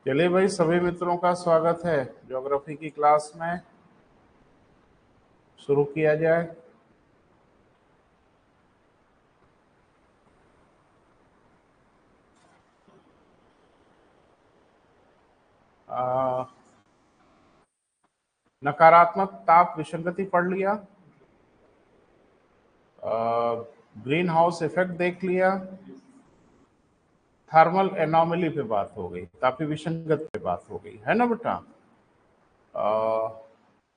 चलिए भाई, सभी मित्रों का स्वागत है ज्योग्राफी की क्लास में। शुरू किया जाए। आ, नकारात्मक ताप विसंगति पढ़ लिया। ग्रीन हाउस इफेक्ट देख लिया। थर्मल एनोमली पे बात हो गई, तापीय विसंगत पे बात हो गई, है ना बेटा। आ,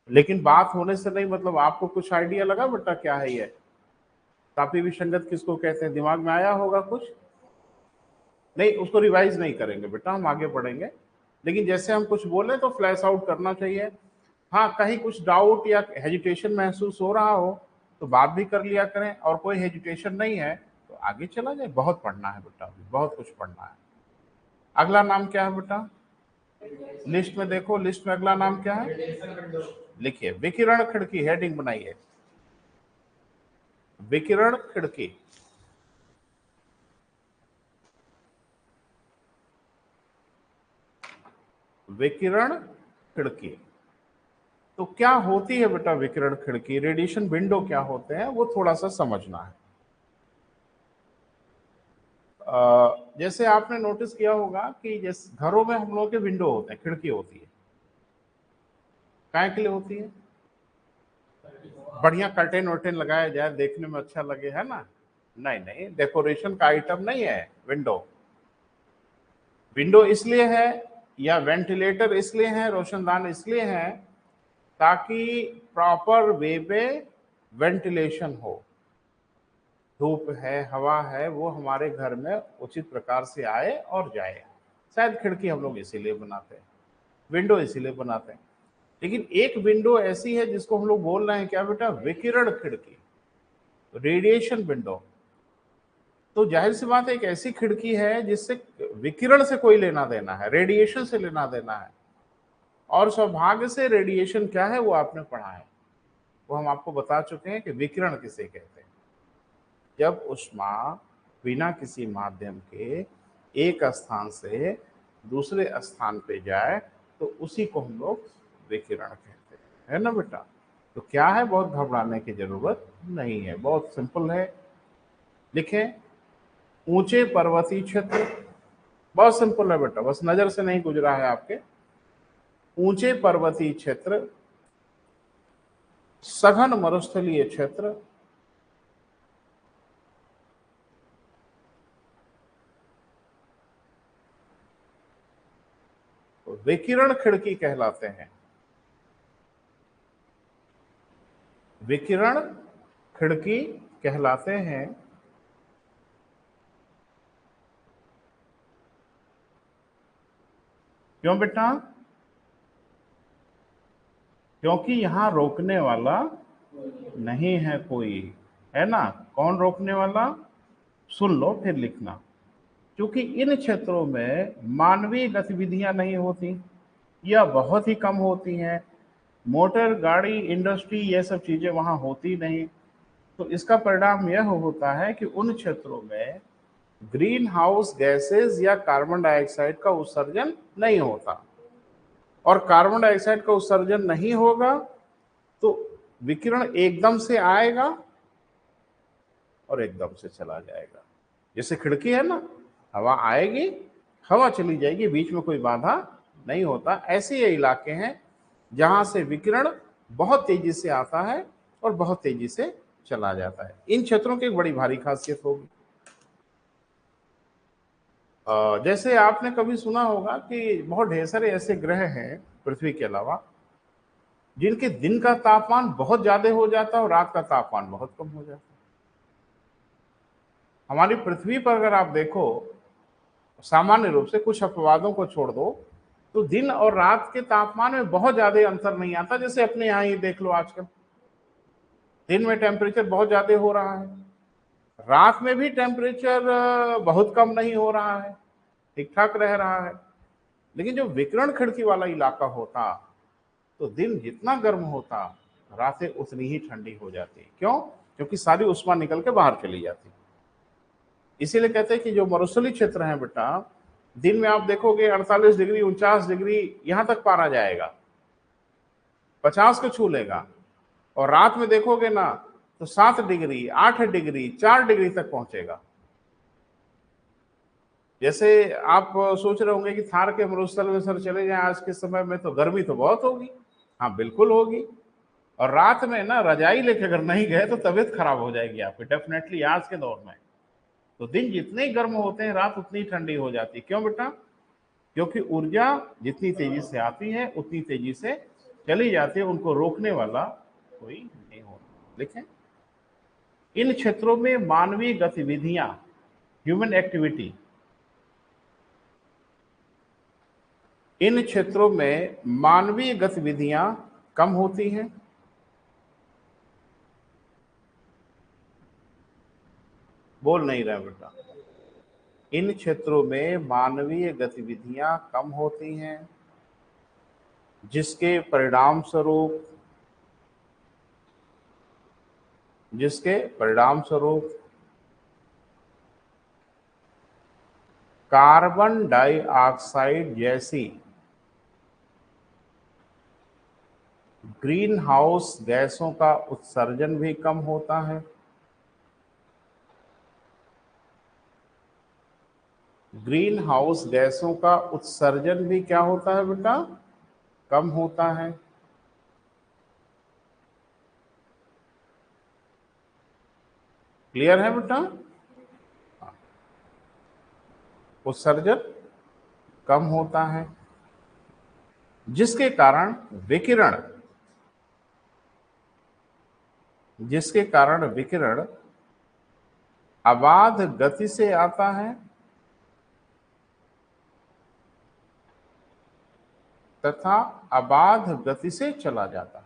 लेकिन बात होने से नहीं मतलब आपको कुछ आइडिया लगा बेटा क्या है ये तापीय विसंगत किसको कहते हैं? दिमाग में आया होगा कुछ? नहीं, उसको रिवाइज नहीं करेंगे बेटा, हम आगे बढ़ेंगे। लेकिन जैसे हम कुछ बोले तो फ्लैश आउट करना चाहिए। हाँ, कहीं कुछ डाउट या हेजिटेशन महसूस हो रहा हो तो बात भी कर लिया करें, और कोई हेजिटेशन नहीं है तो आगे चला जाए। बहुत पढ़ना है बेटा, अभी बहुत कुछ पढ़ना है। अगला नाम क्या है बेटा? लिस्ट में देखो, लिस्ट में अगला नाम क्या है? लिखिए, विकिरण खिड़की। हेडिंग बनाइए, विकिरण खिड़की। विकिरण खिड़की। तो क्या होती है बेटा विकिरण खिड़की? रेडिएशन विंडो क्या होते हैं वो थोड़ा सा समझना है। जैसे आपने नोटिस किया होगा कि जैसे घरों में हम लोगों के विंडो होते हैं, खिड़की होती है। काय के लिए होती है? बढ़िया कर्टेन वर्टेन लगाया जाए, देखने में अच्छा लगे, है ना। नहीं नहीं, डेकोरेशन का आइटम नहीं है विंडो। विंडो इसलिए है या वेंटिलेटर इसलिए है, रोशनदान इसलिए है ताकि प्रॉपर वे पे वेंटिलेशन हो। धूप है, हवा है, वो हमारे घर में उचित प्रकार से आए और जाए। शायद खिड़की हम लोग इसीलिए बनाते हैं, विंडो इसीलिए बनाते हैं। लेकिन एक विंडो ऐसी है जिसको हम लोग बोल रहे हैं क्या बेटा? विकिरण खिड़की, रेडिएशन विंडो। तो जाहिर सी बात है, एक ऐसी खिड़की है जिससे विकिरण से कोई लेना देना है, रेडिएशन से लेना देना है। और सौभाग्य से रेडिएशन क्या है वो आपने पढ़ा है, वो हम आपको बता चुके हैं कि विकिरण किसे कहते हैं। जब ऊष्मा बिना किसी माध्यम के एक स्थान से दूसरे स्थान पे जाए तो उसी को हम लोग विकिरण कहते हैं, है ना बेटा। तो क्या है, बहुत घबराने की जरूरत नहीं है, बहुत सिंपल है। लिखें, ऊंचे पर्वतीय क्षेत्र। बहुत सिंपल है बेटा, बस नजर से नहीं गुजरा है आपके। ऊंचे पर्वतीय क्षेत्र, सघन मरुस्थलीय क्षेत्र, विकिरण खिड़की कहलाते हैं। विकिरण खिड़की कहलाते हैं। क्यों बेटा? क्योंकि यहां रोकने वाला नहीं है कोई, है ना। कौन रोकने वाला? सुन लो फिर लिखना। क्योंकि इन क्षेत्रों में मानवीय गतिविधियां नहीं होती या बहुत ही कम होती हैं। मोटर गाड़ी इंडस्ट्री ये सब चीजें वहां होती नहीं। तो इसका परिणाम यह होता है कि उन क्षेत्रों में ग्रीन हाउस गैसेस या कार्बन डाइऑक्साइड का उत्सर्जन नहीं होता। और कार्बन डाइऑक्साइड का उत्सर्जन नहीं होगा तो विकिरण एकदम से आएगा और एकदम से चला जाएगा। जैसे खिड़की है ना, हवा आएगी, हवा चली जाएगी, बीच में कोई बाधा नहीं होता। ऐसे ये इलाके हैं जहां से विकिरण बहुत तेजी से आता है और बहुत तेजी से चला जाता है। इन क्षेत्रों की एक बड़ी भारी खासियत होगी। जैसे आपने कभी सुना होगा कि बहुत ढेर सारे ऐसे ग्रह हैं पृथ्वी के अलावा जिनके दिन का तापमान बहुत ज्यादा हो जाता है और रात का तापमान बहुत कम हो जाता है। हमारी पृथ्वी पर अगर आप देखो, सामान्य रूप से कुछ अपवादों को छोड़ दो तो दिन और रात के तापमान में बहुत ज्यादा अंतर नहीं आता। जैसे अपने यहाँ ही देख लो, आजकल दिन में टेम्परेचर बहुत ज्यादा हो रहा है, रात में भी टेम्परेचर बहुत कम नहीं हो रहा है, ठीक ठाक रह रहा है। लेकिन जो विकिरण खिड़की वाला इलाका होता तो दिन जितना गर्म होता, रातें उतनी ही ठंडी हो जाती। क्यों? क्योंकि सारी उष्मा निकल के बाहर चली जाती। इसीलिए कहते हैं कि जो मरुस्थलीय क्षेत्र है बेटा, दिन में आप देखोगे 48 डिग्री 49 डिग्री यहां तक पारा जाएगा, 50 को छू लेगा। और रात में देखोगे ना तो 7 डिग्री 8 डिग्री 4 डिग्री तक पहुंचेगा। जैसे आप सोच रहे होंगे कि थार के मरुस्थल में सर चले जाएं आज के समय में तो गर्मी तो बहुत होगी। हाँ बिल्कुल होगी। और रात में ना रजाई लेके अगर नहीं गए तो तबीयत खराब हो जाएगी आपकी डेफिनेटली आज के दौर में। तो दिन जितने गर्म होते हैं रात उतनी ठंडी हो जाती है। क्यों बेटा? क्योंकि ऊर्जा जितनी तेजी से आती है उतनी तेजी से चली जाती है, उनको रोकने वाला कोई नहीं होता। देखें, इन क्षेत्रों में मानवीय गतिविधियां, ह्यूमन एक्टिविटी, इन क्षेत्रों में मानवीय गतिविधियां कम होती हैं। बोल नहीं रहे बेटा। इन क्षेत्रों में मानवीय गतिविधियां कम होती हैं, जिसके परिणाम स्वरूप कार्बन डाइऑक्साइड जैसी ग्रीन हाउस गैसों का उत्सर्जन भी कम होता है। ग्रीन हाउस गैसों का उत्सर्जन भी क्या होता है बेटा? कम होता है। क्लियर है बेटा? उत्सर्जन कम होता है, जिसके कारण विकिरण अबाध गति से आता है तथा अबाध गति से चला जाता है।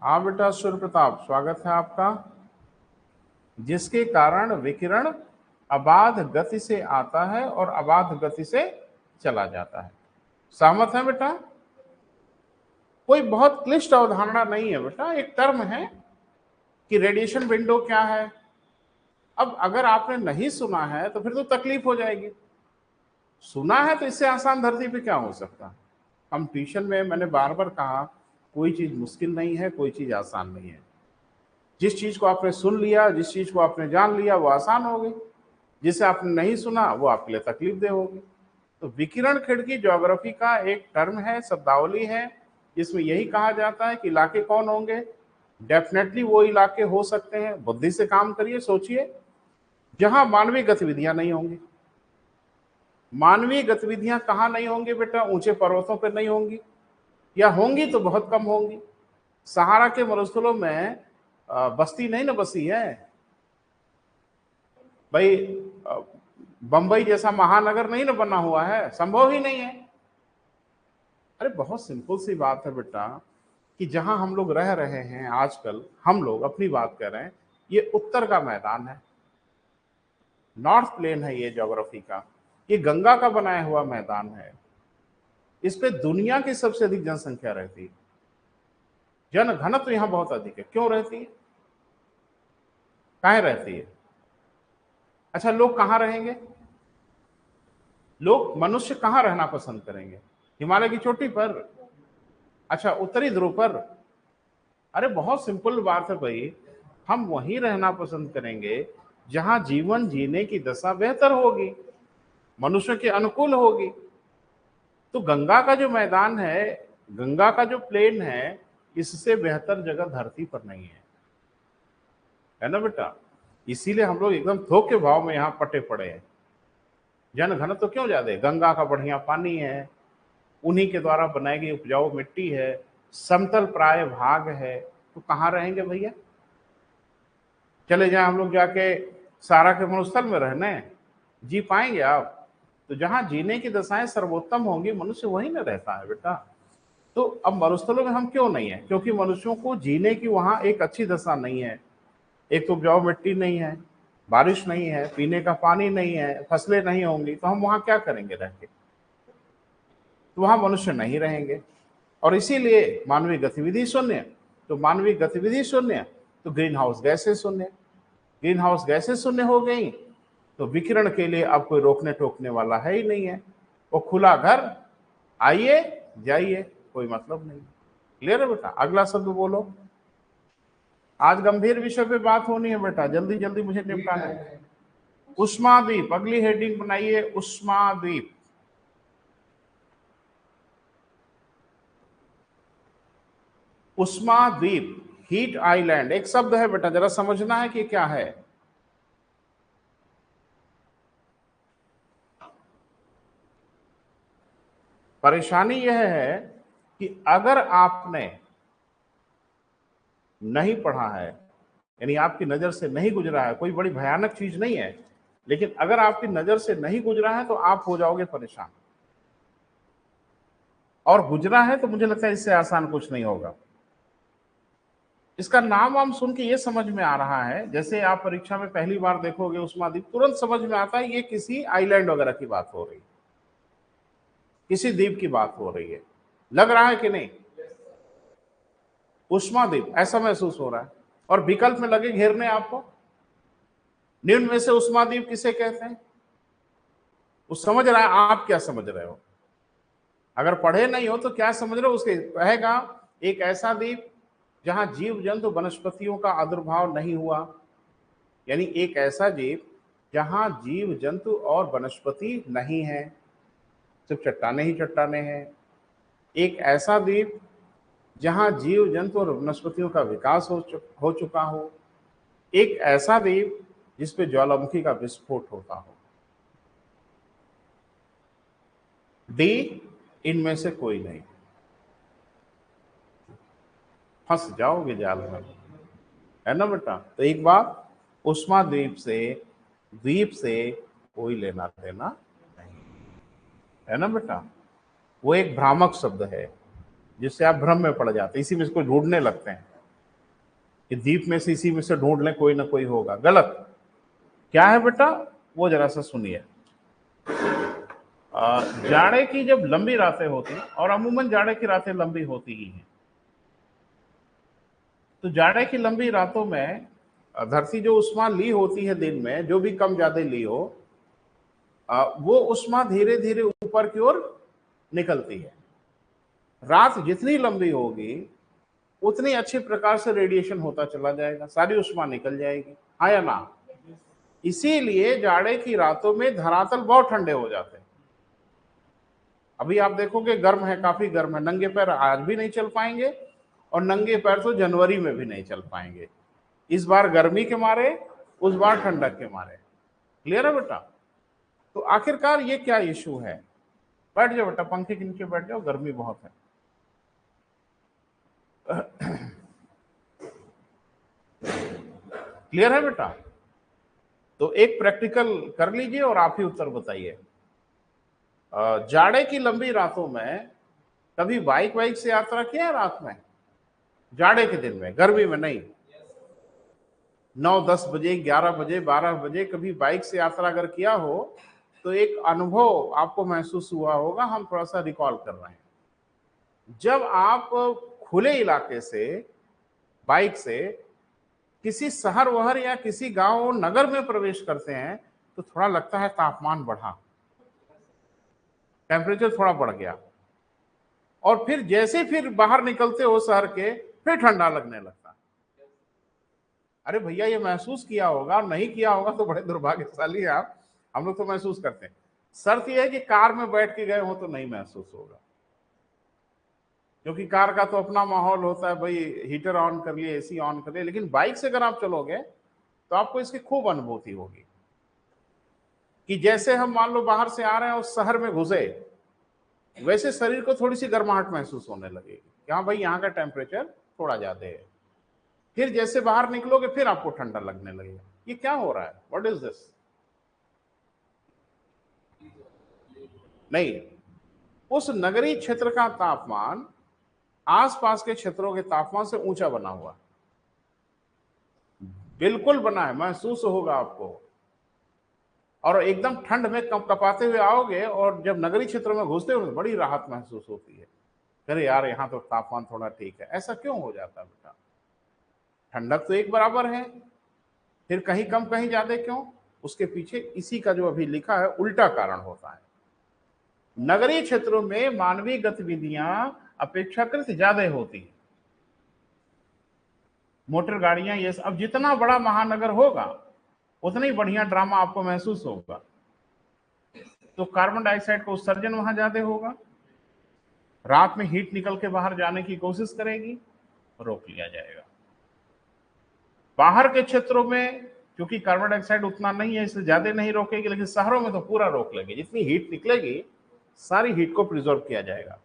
हाँ बेटा सूर्य प्रताप, स्वागत है आपका। जिसके कारण विकिरण अबाध गति से आता है और अबाध गति से चला जाता है। सहमत है बेटा? कोई बहुत क्लिष्ट अवधारणा नहीं है बेटा, एक टर्म है कि रेडिएशन विंडो क्या है। अब अगर आपने नहीं सुना है तो फिर तो तकलीफ हो जाएगी। सुना है तो इससे आसान धरती पे क्या हो सकता है। हम ट्यूशन में मैंने बार बार कहा, कोई चीज मुश्किल नहीं है, कोई चीज आसान नहीं है। जिस चीज को आपने सुन लिया, जिस चीज को आपने जान लिया वो आसान हो गई, जिसे आपने नहीं सुना वो आपके लिए तकलीफ दे होगी। तो विकिरण खिड़की ज्योग्राफी का एक टर्म है, शब्दावली है, जिसमें यही कहा जाता है कि इलाके कौन होंगे। डेफिनेटली वो इलाके हो सकते हैं, बुद्धि से काम करिए, सोचिए, जहां मानवीय गतिविधियां नहीं होंगी। मानवीय गतिविधियां कहां नहीं होंगी बेटा? ऊंचे पर्वतों पर नहीं होंगी, या होंगी तो बहुत कम होंगी। सहारा के मरुस्थलों में बस्ती नहीं ना बसी है भाई। बंबई जैसा महानगर नहीं ना बना हुआ है, संभव ही नहीं है। अरे बहुत सिंपल सी बात है बेटा कि जहां हम लोग रह रहे हैं आजकल, हम लोग अपनी बात कर रहे हैं, ये उत्तर का मैदान है, नॉर्थ प्लेन है ये ज्योग्राफी का। ये गंगा का बनाया हुआ मैदान है। इस पे दुनिया की सबसे अधिक जनसंख्या रहती है, जन घनत्व तो यहां बहुत अधिक है। क्यों रहती है? काहे रहती है? अच्छा, लोग कहां रहेंगे? लोग, मनुष्य कहां रहना पसंद करेंगे? हिमालय की चोटी पर? अच्छा, उत्तरी ध्रुव पर? अरे बहुत सिंपल बात है भाई, हम वहीं रहना पसंद करेंगे जहां जीवन जीने की दशा बेहतर होगी, मनुष्य के अनुकूल होगी। तो गंगा का जो मैदान है, गंगा का जो प्लेन है, इससे बेहतर जगह धरती पर नहीं है ना बेटा? इसीलिए हम लोग एकदम थोक के भाव में यहाँ पटे पड़े हैं। जन घनत्व तो क्यों ज्यादा है? गंगा का बढ़िया पानी है, उन्हीं के द्वारा बनाई गई उपजाऊ मिट्टी है, समतल प्राय भाग है, तो कहाँ रहेंगे भैया? चले जाए हम लोग जाके सारा के मरुस्थल में रहने, जी पाएंगे आप? तो जहां जीने की दशाएं सर्वोत्तम होंगी, मनुष्य वहीं न रहता है बेटा। तो अब मरुस्थलों में हम क्यों नहीं है? क्योंकि मनुष्यों को जीने की वहां एक अच्छी दशा नहीं है। एक तो उपजाऊ मिट्टी नहीं है, बारिश नहीं है, पीने का पानी नहीं है, फसलें नहीं होंगी, तो हम वहां क्या करेंगे रह के? तो वहां मनुष्य नहीं रहेंगे। और इसीलिए मानवीय गतिविधि शून्य। तो मानवीय गतिविधि शून्य तो ग्रीन हाउस गैसें शून्य। ग्रीन हाउस गैसें शून्य हो गई तो विकिरण के लिए अब कोई रोकने टोकने वाला है ही नहीं है। वो खुला घर, आइए जाइए, कोई मतलब नहीं। क्लियर है बेटा? अगला शब्द बोलो। आज गंभीर विषय पे बात होनी है बेटा, जल्दी जल्दी मुझे निपटाना है। उष्माद्वीप, अगली हेडिंग बनाइए, उष्माद्वीप। उष्माद्वीप, हीट आइलैंड, एक शब्द है बेटा, जरा समझना है कि क्या है। परेशानी यह है कि अगर आपने नहीं पढ़ा है, यानी आपकी नजर से नहीं गुजरा है, कोई बड़ी भयानक चीज नहीं है, लेकिन अगर आपकी नजर से नहीं गुजरा है तो आप हो जाओगे परेशान, और गुजरा है तो मुझे लगता है इससे आसान कुछ नहीं होगा। इसका नाम हम सुन के ये समझ में आ रहा है, जैसे आप परीक्षा में पहली बार देखोगे उष्माद्वीप, तुरंत समझ में आता है ये किसी आइलैंड वगैरह की बात हो रही है, किसी द्वीप की बात हो रही है। लग रहा है कि नहीं? उष्माद्वीप ऐसा महसूस हो रहा है। और विकल्प में लगे घेरने आपको, निम्न में से उष्माद्वीप किसे कहते हैं? वो समझ रहा है, आप क्या समझ रहे हो? अगर पढ़े नहीं हो तो क्या समझ रहे हो? उसके कहेगा एक ऐसा द्वीप जहां जीव जंतु वनस्पतियों का आविर्भाव नहीं हुआ, यानी एक ऐसा द्वीप जहां जीव जंतु और वनस्पति नहीं है, सिर्फ चट्टाने ही चट्टाने हैं। एक ऐसा द्वीप जहां जीव जंतु और वनस्पतियों का विकास हो चुका हो। एक ऐसा द्वीप जिसपे ज्वालामुखी का विस्फोट होता हो। डी, इनमें से कोई नहीं। फंस जाओगे जाल में, है ना बेटा? तो एक बात, उष्मा द्वीप से कोई लेना देना नहीं, है ना बेटा? वो एक भ्रामक शब्द है जिससे आप भ्रम में पड़ जाते हैं, इसी में से कोई ढूंढने लगते हैं कि द्वीप में से इसी में से ढूंढ लें, कोई ना कोई होगा। गलत। क्या है बेटा? वो जरा सा सुनिए। जाड़े की जब लंबी रातें होती, और अमूमन जाड़े की रातें लंबी होती ही हैं, तो जाड़े की लंबी रातों में धरती जो उष्मा ली होती है दिन में, जो भी कम ज्यादा ली हो, वो उष्मा धीरे धीरे ऊपर की ओर निकलती है। रात जितनी लंबी होगी उतनी अच्छे प्रकार से रेडिएशन होता चला जाएगा, सारी उष्मा निकल जाएगी, हाँ या ना? इसीलिए जाड़े की रातों में धरातल बहुत ठंडे हो जाते हैं। अभी आप देखोगे गर्म है, काफी गर्म है, नंगे पैर आज भी नहीं चल पाएंगे, और नंगे पैर तो जनवरी में भी नहीं चल पाएंगे, इस बार गर्मी के मारे, उस बार ठंडक के मारे। क्लियर है बेटा? तो आखिरकार ये क्या इशू है? बैठ जाओ बेटा, पंखे के नीचे बैठ जाओ, गर्मी बहुत है। क्लियर है बेटा? तो एक प्रैक्टिकल कर लीजिए और आप ही उत्तर बताइए। जाड़े की लंबी रातों में कभी बाइक से यात्रा किया है रात में? जाड़े के दिन में, गर्मी में नहीं। 9-10 बजे, 11 बजे, 12 बजे कभी बाइक से यात्रा अगर किया हो तो एक अनुभव आपको महसूस हुआ होगा, हम थोड़ा सा रिकॉल कर रहे हैं। जब आप खुले इलाके से बाइक से किसी शहर वहर या किसी गांव नगर में प्रवेश करते हैं तो थोड़ा लगता है तापमान बढ़ा, टेम्परेचर थोड़ा बढ़ गया, और फिर जैसे फिर बाहर निकलते हो शहर के, फिर ठंडा लगने लगता है। अरे भैया ये महसूस किया होगा, और नहीं किया होगा तो बड़े दुर्भाग्यशाली हैं आप। हम लोग तो महसूस करते हैं। शर्त यह है कि कार में बैठ के गए हो तो नहीं महसूस होगा, क्योंकि कार का तो अपना माहौल होता है भाई, हीटर ऑन कर लिए, एसी ऑन कर लिए, लेकिन बाइक से अगर आप चलोगे तो आपको इसकी खूब अनुभूति होगी कि जैसे हम मान लो बाहर से आ रहे हैं और शहर में घुसे, वैसे शरीर को थोड़ी सी गर्माहट महसूस होने लगेगी कि हाँ भाई यहाँ का टेम्परेचर थोड़ा ज्यादा है। फिर जैसे बाहर निकलोगे फिर आपको ठंडा लगने लगेगा। ये क्या हो रहा है? What is this? नहीं, उस नगरीय क्षेत्र का तापमान आसपास के क्षेत्रों के तापमान से ऊंचा बना हुआ, बिल्कुल बना है, महसूस होगा आपको। और एकदम ठंड में कपाते हुए आओगे, और जब नगरीय क्षेत्रों में घुसते हो तो बड़ी राहत महसूस होती है, अरे यार यहाँ तो तापमान थोड़ा ठीक है। ऐसा क्यों हो जाता है बेटा? ठंडक तो एक बराबर है, फिर कहीं कम कहीं ज्यादा क्यों? उसके पीछे इसी का जो अभी लिखा है उल्टा कारण होता है। नगरीय क्षेत्रों में मानवीय गतिविधियां अपेक्षाकृत ज्यादा होती है, मोटर गाड़ियां ये अब जितना बड़ा महानगर होगा उतना ही बढ़िया ड्रामा आपको महसूस होगा। तो कार्बन डाइऑक्साइड का उत्सर्जन वहां ज्यादा होगा, रात में हीट निकल के बाहर जाने की कोशिश करेगी, रोक लिया जाएगा। बाहर के क्षेत्रों में क्योंकि कार्बन डाइऑक्साइड उतना नहीं है इसलिए ज्यादा नहीं रोकेगी, लेकिन शहरों में तो पूरा रोक लेगी, जितनी हीट निकलेगी सारी हीट को प्रिजर्व किया जाएगा,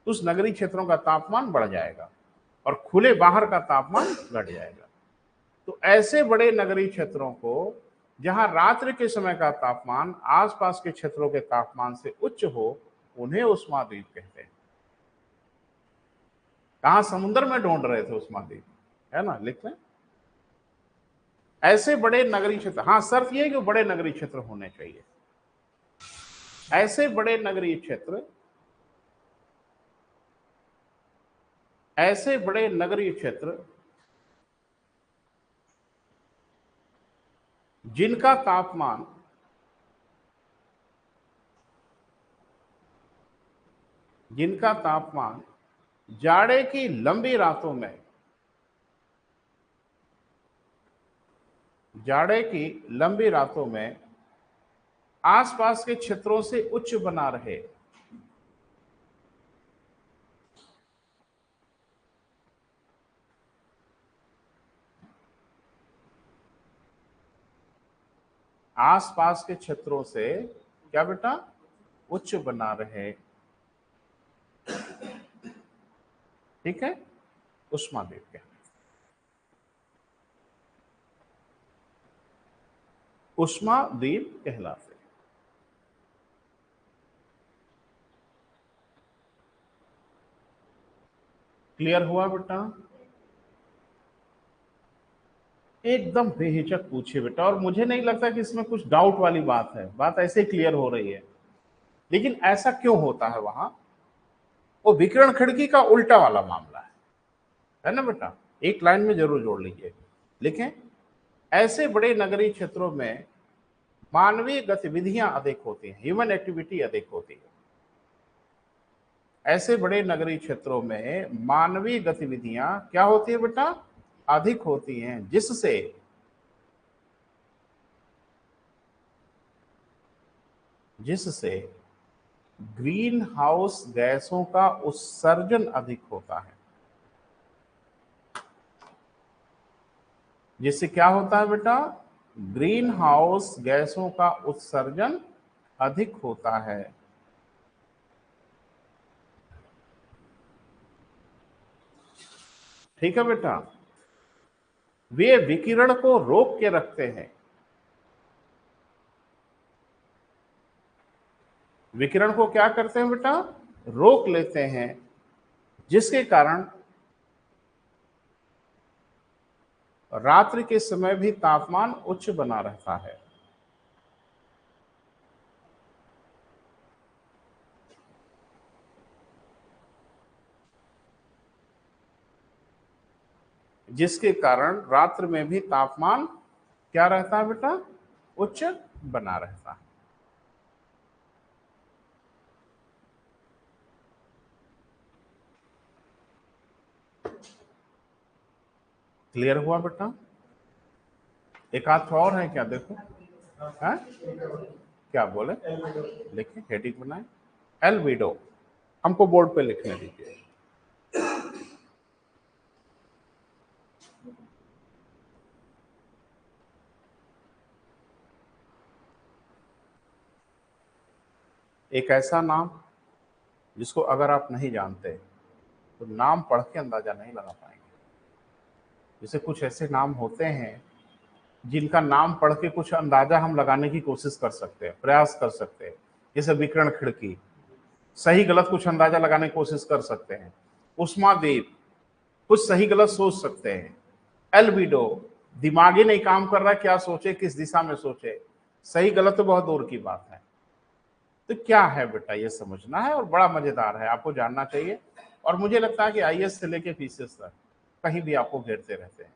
तो उस नगरीय क्षेत्रों का तापमान बढ़ जाएगा और खुले बाहर का तापमान घट जाएगा। तो ऐसे बड़े नगरीय क्षेत्रों को जहां रात्रि के समय का तापमान आसपास के क्षेत्रों के तापमान से उच्च हो, उन्हें उष्माद्वीप कहते हैं। कहां समुद्र में ढूंढ रहे थे उष्माद्वीप, है ना, लिख लें। ऐसे बड़े नगरीय क्षेत्र, हाँ शर्त यह है कि बड़े नगरीय क्षेत्र होने चाहिए। ऐसे बड़े नगरीय क्षेत्र, ऐसे बड़े नगरीय क्षेत्र जिनका तापमान जाड़े की लंबी रातों में, जाड़े की लंबी रातों में आसपास के क्षेत्रों से उच्च बना रहे, आसपास के क्षेत्रों से क्या बेटा उच्च बना रहे, ठीक है, उष्माद्वीप कहते हैं। उष्माद्वीप कहलाते हैं। क्लियर हुआ बेटा? एकदम बेहिचक पूछिए बेटा, और मुझे नहीं लगता कि इसमें कुछ डाउट वाली बात है, बात ऐसे क्लियर हो रही है। लेकिन ऐसा क्यों होता है वहां? वो विकिरण खिड़की का उल्टा वाला मामला है ना बेटा? एक लाइन में जरूर जोड़ लीजिए, लिखें। ऐसे बड़े नगरीय क्षेत्रों में मानवीय गतिविधियां अधिक होती हैं, ह्यूमन एक्टिविटी अधिक होती है। ऐसे बड़े नगरीय क्षेत्रों में मानवीय गतिविधियां क्या होती है बेटा? अधिक होती हैं, जिससे ग्रीन हाउस गैसों का उत्सर्जन अधिक होता है। जिससे क्या होता है बेटा? ग्रीन हाउस गैसों का उत्सर्जन अधिक होता है। ठीक है बेटा? वे विकिरण को रोक के रखते हैं, विकिरण को क्या करते हैं बेटा? रोक लेते हैं, जिसके कारण रात्रि के समय भी तापमान उच्च बना रहता है। जिसके कारण रात्रि में भी तापमान क्या रहता है बेटा? उच्च बना रहता है। क्लियर हुआ बेटा? एक आध और है क्या? देखो है? क्या बोले? लिखे, हेडिंग बनाए, एल्बिडो। हमको बोर्ड पे लिखने दीजिए। एक ऐसा नाम जिसको अगर आप नहीं जानते तो नाम पढ़ के अंदाजा नहीं लगा पाएंगे। जैसे कुछ ऐसे नाम होते हैं जिनका नाम पढ़ के कुछ अंदाजा हम लगाने की कोशिश कर सकते हैं, प्रयास कर सकते हैं। जैसे विकिरण खिड़की, सही गलत कुछ अंदाजा लगाने की कोशिश कर सकते हैं। उष्माद्वीप, कुछ सही गलत सोच सकते हैं। एल्बिडो, दिमाग ही नहीं काम कर रहा, क्या सोचे, किस दिशा में सोचे, सही गलत तो बहुत दूर की बात है। तो क्या है बेटा, ये समझना है और बड़ा मजेदार है, आपको जानना चाहिए। और मुझे लगता है कि आईएएस से लेके पीसीएस तक कहीं भी आपको घेरते रहते हैं,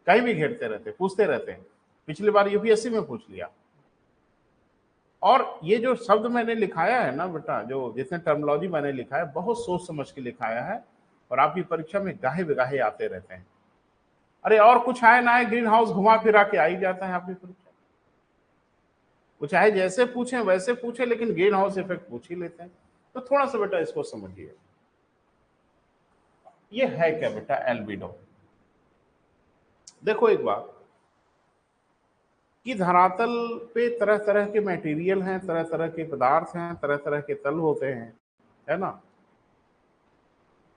कहीं भी घेरते रहते हैं, पूछते रहते हैं पिछली बार यूपीएससी में पूछ लिया। और ये जो शब्द मैंने लिखाया है ना बेटा, जो जितने टर्मिनोलॉजी मैंने लिखा है, बहुत सोच समझ के लिखाया है, और आपकी परीक्षा में गाहे बिगाहे आते रहते हैं। अरे और कुछ आए ना आए, ग्रीन हाउस घुमा फिरा के आ ही जाता है आपकी परीक्षा। वो चाहे जैसे पूछें वैसे पूछें, लेकिन ग्रीन हाउस इफेक्ट पूछ ही लेते हैं। तो थोड़ा सा बेटा इसको समझिए। ये है क्या बेटा एल्बिडो? देखो एक बात कि धरातल पे तरह तरह के मटेरियल हैं, तरह तरह के पदार्थ हैं, तरह तरह के तल होते हैं, है ना।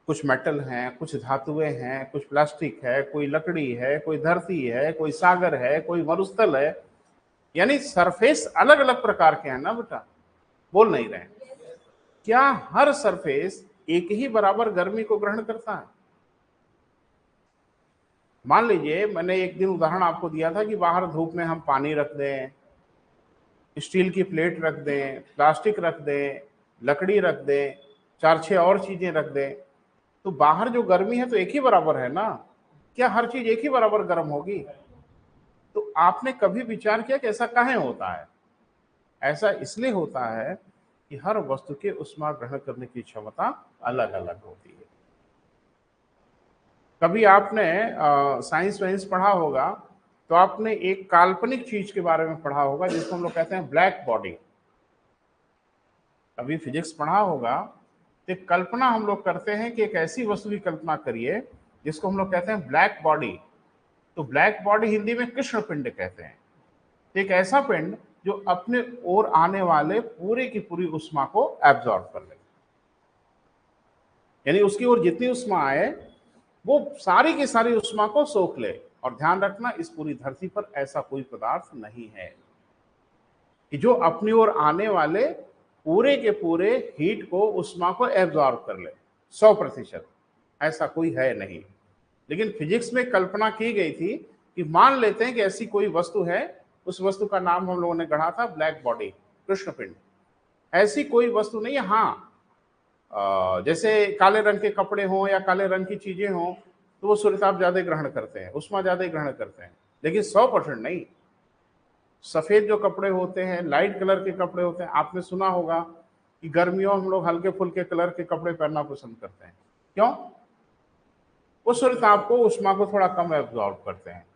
कुछ मेटल हैं, कुछ धातुएं हैं, कुछ प्लास्टिक है, कोई लकड़ी है, कोई धरती है, कोई सागर है, कोई मरुस्थल है। यानी सरफेस अलग अलग प्रकार के हैं ना बेटा, बोल नहीं रहे। क्या हर सरफेस एक ही बराबर गर्मी को ग्रहण करता है? मान लीजिए मैंने एक दिन उदाहरण आपको दिया था कि बाहर धूप में हम पानी रख दें, स्टील की प्लेट रख दें, प्लास्टिक रख दें, लकड़ी रख दें, 4-6 और चीजें रख दें, तो बाहर जो गर्मी है तो एक ही बराबर है ना। क्या हर चीज एक ही बराबर गर्म होगी? तो आपने कभी विचार किया कि ऐसा काहे होता है? ऐसा इसलिए होता है कि हर वस्तु के ऊष्मा ग्रहण करने की क्षमता अलग अलग होती है। कभी आपने साइंस वाइंस पढ़ा होगा तो आपने एक काल्पनिक चीज के बारे में पढ़ा होगा जिसको हम लोग कहते हैं ब्लैक बॉडी। कभी फिजिक्स पढ़ा होगा तो कल्पना हम लोग करते हैं कि एक ऐसी वस्तु की कल्पना करिए जिसको हम लोग कहते हैं ब्लैक बॉडी। तो ब्लैक बॉडी हिंदी में कृष्ण पिंड कहते हैं। एक ऐसा पिंड जो अपने ओर आने वाले पूरे की पूरी ऊष्मा को एब्जॉर्ब कर ले, यानी उसकी ओर जितनी ऊष्मा आए वो सारी की सारी ऊष्मा को सोख ले। और ध्यान रखना, इस पूरी धरती पर ऐसा कोई पदार्थ नहीं है कि जो अपनी ओर आने वाले पूरे के पूरे हीट को, ऊष्मा को एब्जॉर्ब कर ले 100%। ऐसा कोई है नहीं। लेकिन फिजिक्स में कल्पना की गई थी कि मान लेते हैं कि ऐसी कोई वस्तु है, उस वस्तु का नाम हम लोगों ने गढ़ा था ब्लैक बॉडी, कृष्णपिंड। ऐसी कोई वस्तु नहीं है। हाँ, जैसे काले रंग के कपड़े हों या काले रंग की चीजें हों तो वो सूर्यताप ज्यादा ग्रहण करते हैं, ऊष्मा ज्यादा ग्रहण करते हैं, लेकिन 100% नहीं। सफेद जो कपड़े होते हैं, लाइट कलर के कपड़े होते हैं, आपने सुना होगा कि गर्मियों में हम लोग हल्के फुल्के कलर के कपड़े पहनना पसंद करते हैं। क्यों? वो सूर्यताप को, ऊष्मा को थोड़ा कम एब्जॉर्ब करते हैं।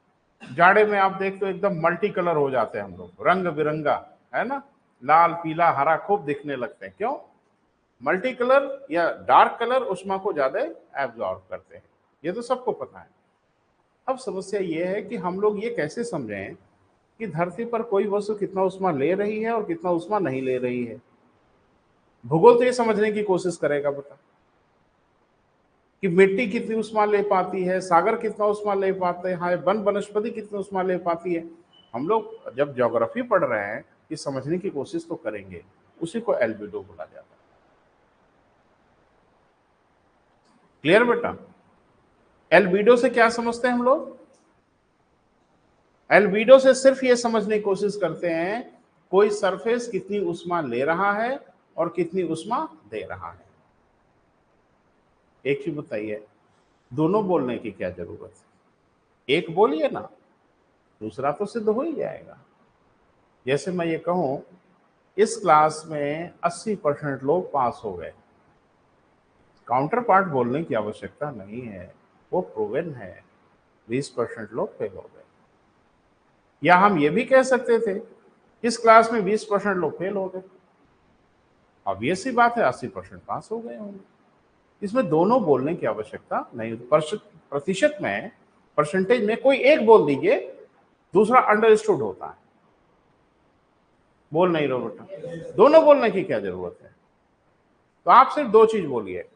जाड़े में आप देखते हो एकदम मल्टी कलर हो जाते हैं हम लोग, रंग बिरंगा, है ना, लाल पीला हरा खूब दिखने लगते हैं। क्यों? मल्टी कलर या डार्क कलर ऊष्मा को ज्यादा एब्जॉर्ब करते हैं, ये तो सबको पता है। अब समस्या ये है कि हम लोग ये कैसे समझें कि धरती पर कोई वस्तु कितना ऊष्मा ले रही है और कितना ऊष्मा नहीं ले रही है। भूगोल तो ये समझने की कोशिश करेगा बेटा कि मिट्टी कितनी ऊष्मा ले पाती है, सागर कितना ऊष्मा ले पाते हैं, वन वनस्पति कितनी ऊष्मा ले पाती है। हम लोग जब ज्योग्राफी पढ़ रहे हैं ये समझने की कोशिश तो करेंगे। उसी को एल्बिडो बोला जाता है। क्लियर बेटा? एल्बिडो से क्या समझते हैं हम लोग? एल्बिडो से सिर्फ ये समझने की कोशिश करते हैं कोई सरफेस कितनी ऊष्मा ले रहा है और कितनी ऊष्मा दे रहा है। एक चीज बताइए, दोनों बोलने की क्या जरूरत है? एक बोलिए ना, दूसरा तो सिद्ध हो ही जाएगा। जैसे मैं ये कहूं इस क्लास में 80% लोग पास हो गए, काउंटर पार्ट बोलने की आवश्यकता नहीं है, वो प्रूवन है। 20% लोग फेल हो गए। या हम ये भी कह सकते थे इस क्लास में 20% लोग फेल हो गए, ऑब्वियस सी बात है 80% पास हो गए होंगे। इसमें दोनों बोलने की आवश्यकता नहीं। प्रतिशत में, परसेंटेज में कोई एक बोल दीजिए, दूसरा अंडरस्टूड होता है। बोल नहीं रहो बेटा, दोनों बोलने की क्या जरूरत है? तो आप सिर्फ दो चीज बोलिए,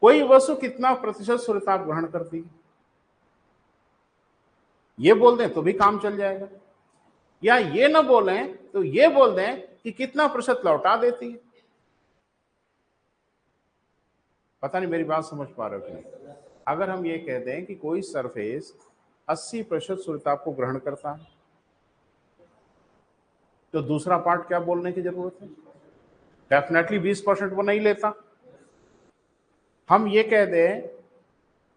कोई वस्तु कितना प्रतिशत सूर्यताप ग्रहण करती है, ये बोल दें तो भी काम चल जाएगा। या ये ना बोलें तो ये बोल दें कि कितना प्रतिशत लौटा देती है। पता नहीं मेरी बात समझ पा रहे हो कि नहीं? अगर हम ये कह दें कि कोई सरफेस 80% सूर्यताप को ग्रहण करता है तो दूसरा पार्ट क्या बोलने की जरूरत है? डेफिनेटली 20% वो नहीं लेता। हम ये कह दें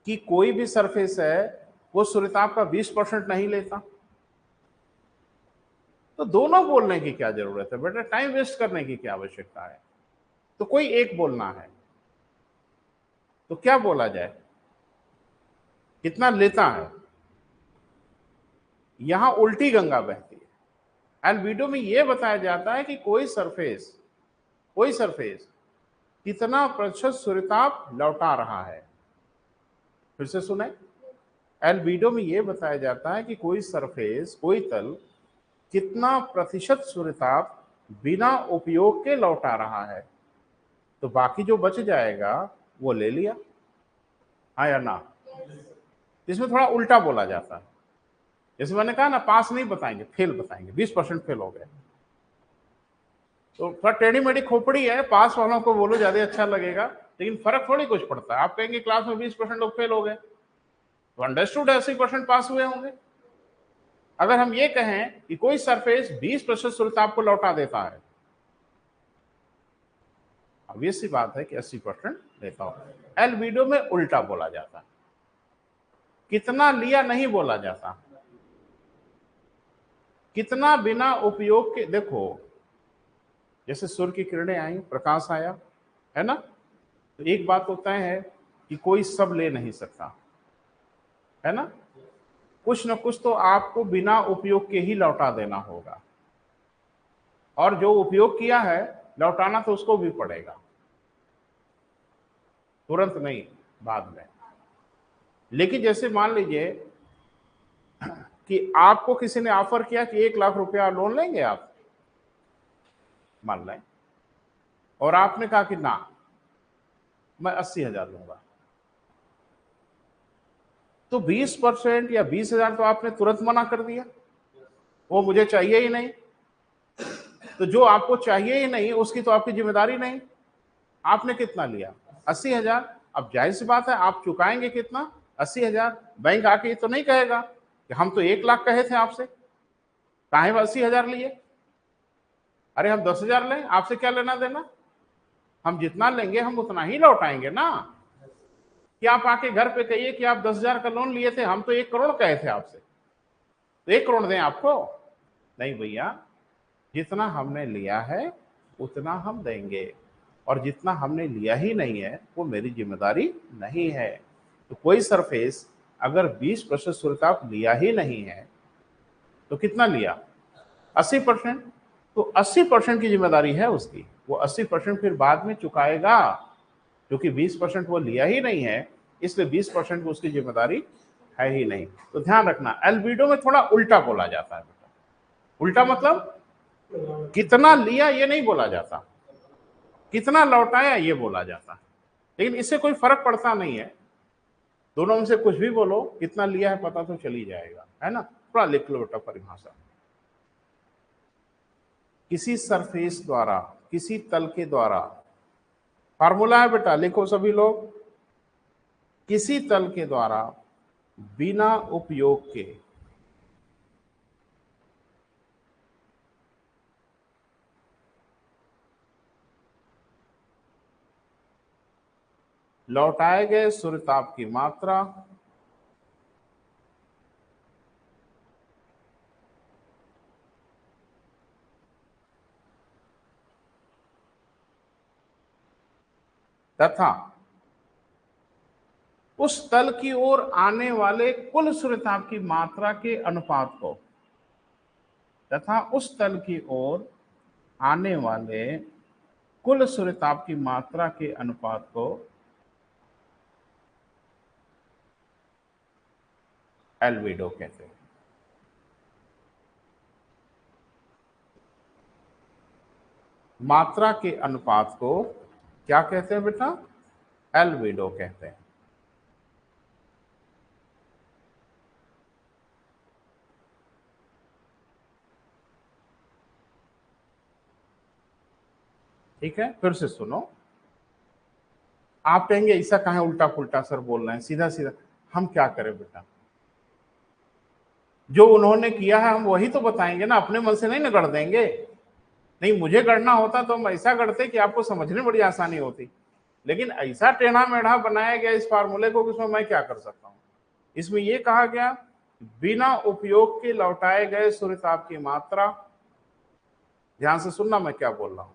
कि कोई भी सरफेस है वो सूर्यताप का 20% नहीं लेता, तो दोनों बोलने की क्या जरूरत है बेटा, टाइम वेस्ट करने की क्या आवश्यकता है। तो कोई एक बोलना है, तो क्या बोला जाए, कितना लेता है। यहां उल्टी गंगा बहती है। एल्बिडो में यह बताया जाता है कि कोई सरफेस कितना प्रतिशत सूर्यताप लौटा रहा है। फिर से सुने, एल्बिडो में यह बताया जाता है कि कोई तल कितना प्रतिशत सूर्यताप बिना उपयोग के लौटा रहा है। तो बाकी जो बच जाएगा वो ले लिया, हाँ या ना। इसमें थोड़ा उल्टा बोला जाता है। जैसे मैंने कहा ना, पास नहीं बताएंगे, फेल बताएंगे, 20% फेल हो गए। तो थोड़ा टेढ़ी मेढ़ी खोपड़ी है, पास वालों को बोलो ज्यादा अच्छा लगेगा, लेकिन फर्क थोड़ी कुछ पड़ता है। आप कहेंगे क्लास में 20% लोग फेल हो गए, तो अंडरस्टूड 80% पास हुए होंगे। अगर हम ये कहें कि कोई सरफेस 20% सूर्यताप को लौटा देता है, ऑब्वियस सी बात है कि 80% देता हो। एल्बिडो में उल्टा बोला जाता है, कितना लिया नहीं बोला जाता, कितना बिना उपयोग के। देखो, जैसे सूर्य की किरणें आई, प्रकाश आया, है ना, तो एक बात होता है कि कोई सब ले नहीं सकता, है ना, कुछ न कुछ तो आपको बिना उपयोग के ही लौटा देना होगा, और जो उपयोग किया है लौटाना तो उसको भी पड़ेगा, तुरंत नहीं, बाद में। लेकिन जैसे मान लीजिए कि आपको किसी ने ऑफर किया कि 1 लाख रुपया लोन लेंगे आप, मान लें, और आपने कहा कि ना, मैं 80,000 लूंगा, तो 20% या 20,000 तो आपने तुरंत मना कर दिया, वो मुझे चाहिए ही नहीं। तो जो आपको चाहिए ही नहीं उसकी तो आपकी जिम्मेदारी नहीं। आपने कितना लिया, 80,000। अब जाहिर सी बात है आप चुकाएंगे कितना, 80,000। बैंक आके तो नहीं कहेगा कि हम तो 1 लाख कहे थे आपसे, काहे 80,000 लिए। अरे हम 10,000 लें, आपसे क्या लेना देना, हम जितना लेंगे हम उतना ही लौटाएंगे ना। कि आप आके घर पे कहिए कि आप 10,000 का लोन लिए थे, हम तो 1 करोड़ कहे थे आपसे, तो 1 करोड़ दें आपको। नहीं भैया, जितना हमने लिया है उतना हम देंगे, और जितना हमने लिया ही नहीं है वो मेरी जिम्मेदारी नहीं है। तो कोई सरफेस अगर 20% सूर्यताप लिया ही नहीं है तो कितना लिया, 80%। तो 80% की जिम्मेदारी है उसकी, वो 80% फिर बाद में चुकाएगा, क्योंकि 20% वो लिया ही नहीं है, इसलिए 20% को उसकी जिम्मेदारी है ही नहीं। तो ध्यान रखना, एल्बिडो में थोड़ा उल्टा बोला जाता है बेटा। उल्टा मतलब कितना लिया ये नहीं बोला जाता, कितना लौटाया ये बोला जाता। लेकिन इससे कोई फर्क पड़ता नहीं है, दोनों में से कुछ भी बोलो, कितना लिया है पता तो चल ही जाएगा, है ना। थोड़ा लिख लो बेटा परिभाषा। किसी सरफेस द्वारा, किसी तल के द्वारा, फार्मूला है बेटा, लिखो सभी लोग। किसी तल के द्वारा बिना उपयोग के लौटाए गए सूर्यताप की मात्रा तथा उस तल की ओर आने वाले कुल सूर्यताप की मात्रा के अनुपात को, तथा उस तल की ओर आने वाले कुल सूर्यताप की मात्रा के अनुपात को एल्बिडो कहते हैं। मात्रा के अनुपात को क्या कहते हैं बेटा, एल्बिडो कहते हैं। ठीक है, फिर से सुनो। आप कहेंगे ऐसा कहां उल्टा पुल्टा सर बोल रहे हैं, सीधा सीधा। हम क्या करें बेटा, जो उन्होंने किया है हम वही तो बताएंगे ना, अपने मन से नहीं ना गढ़ देंगे। नहीं, मुझे गढ़ना होता तो हम ऐसा गढ़ते कि आपको समझने में बड़ी आसानी होती, लेकिन ऐसा टेढ़ा मेढ़ा बनाया गया इस फार्मूले को, इसमें मैं क्या कर सकता हूं। इसमें यह कहा गया बिना उपयोग के लौटाए गए सूर्यताप की मात्रा ध्यान से सुनना मैं क्या बोल रहा हूं।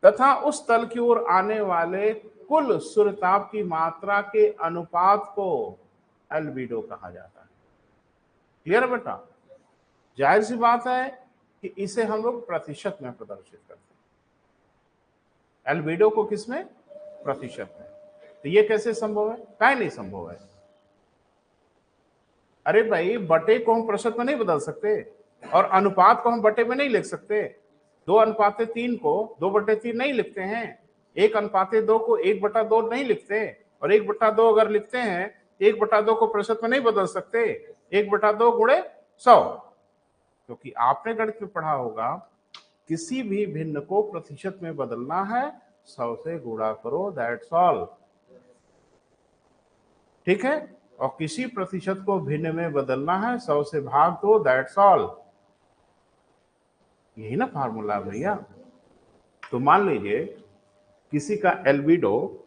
तथा उस तल की ओर आने वाले कुल सूर्यताप की मात्रा के अनुपात को एल्बिडो कहा जाता है। क्लियर है बेटा? जाहिर सी बात है कि इसे हम लोग प्रतिशत में प्रदर्शित करते हैं। एल्बिडो को किसमें? प्रतिशत में। तो ये कैसे संभव है? काहे नहीं संभव है? अरे भाई, बटे को हम प्रतिशत में नहीं बदल सकते और अनुपात को हम बटे में नहीं लिख सकते। 2:3 को 2/3 नहीं लिखते हैं। 1:2 को 1/2 नहीं लिखते। और 1/2 अगर लिखते हैं, 1/2 को प्रतिशत में नहीं बदल सकते। 1/2 गुणे 100, क्योंकि आपने गणित में पढ़ा होगा किसी भी भिन्न को प्रतिशत में बदलना है 100 से गुणा करो, दैट्स ऑल। ठीक है? और किसी प्रतिशत को भिन्न में बदलना है 100 से भाग दो, दैट्स ऑल। यही ना फार्मूला है भैया। तो मान लीजिए किसी का एल्बिडो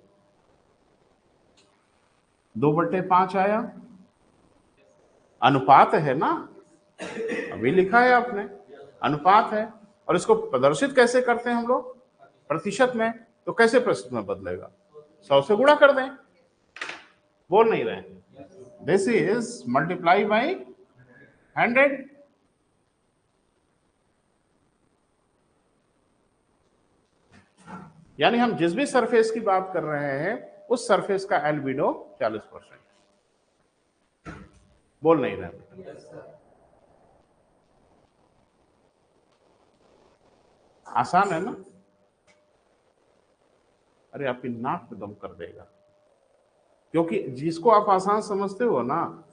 2/5 आया, अनुपात है ना, अभी लिखा है आपने, अनुपात है। और इसको प्रदर्शित कैसे करते हैं हम लोग? प्रतिशत में। तो कैसे प्रतिशत में बदलेगा? 100 से गुणा कर दें। बोल नहीं रहे? This is multiply by 100। यानी हम जिस भी सरफेस की बात कर रहे हैं उस सरफेस का एल्बिडो 40%। बोल नहीं रहे? आसान है ना? अरे आपकी नाक पे दम कर देगा, क्योंकि जिसको आप आसान समझते हो ना,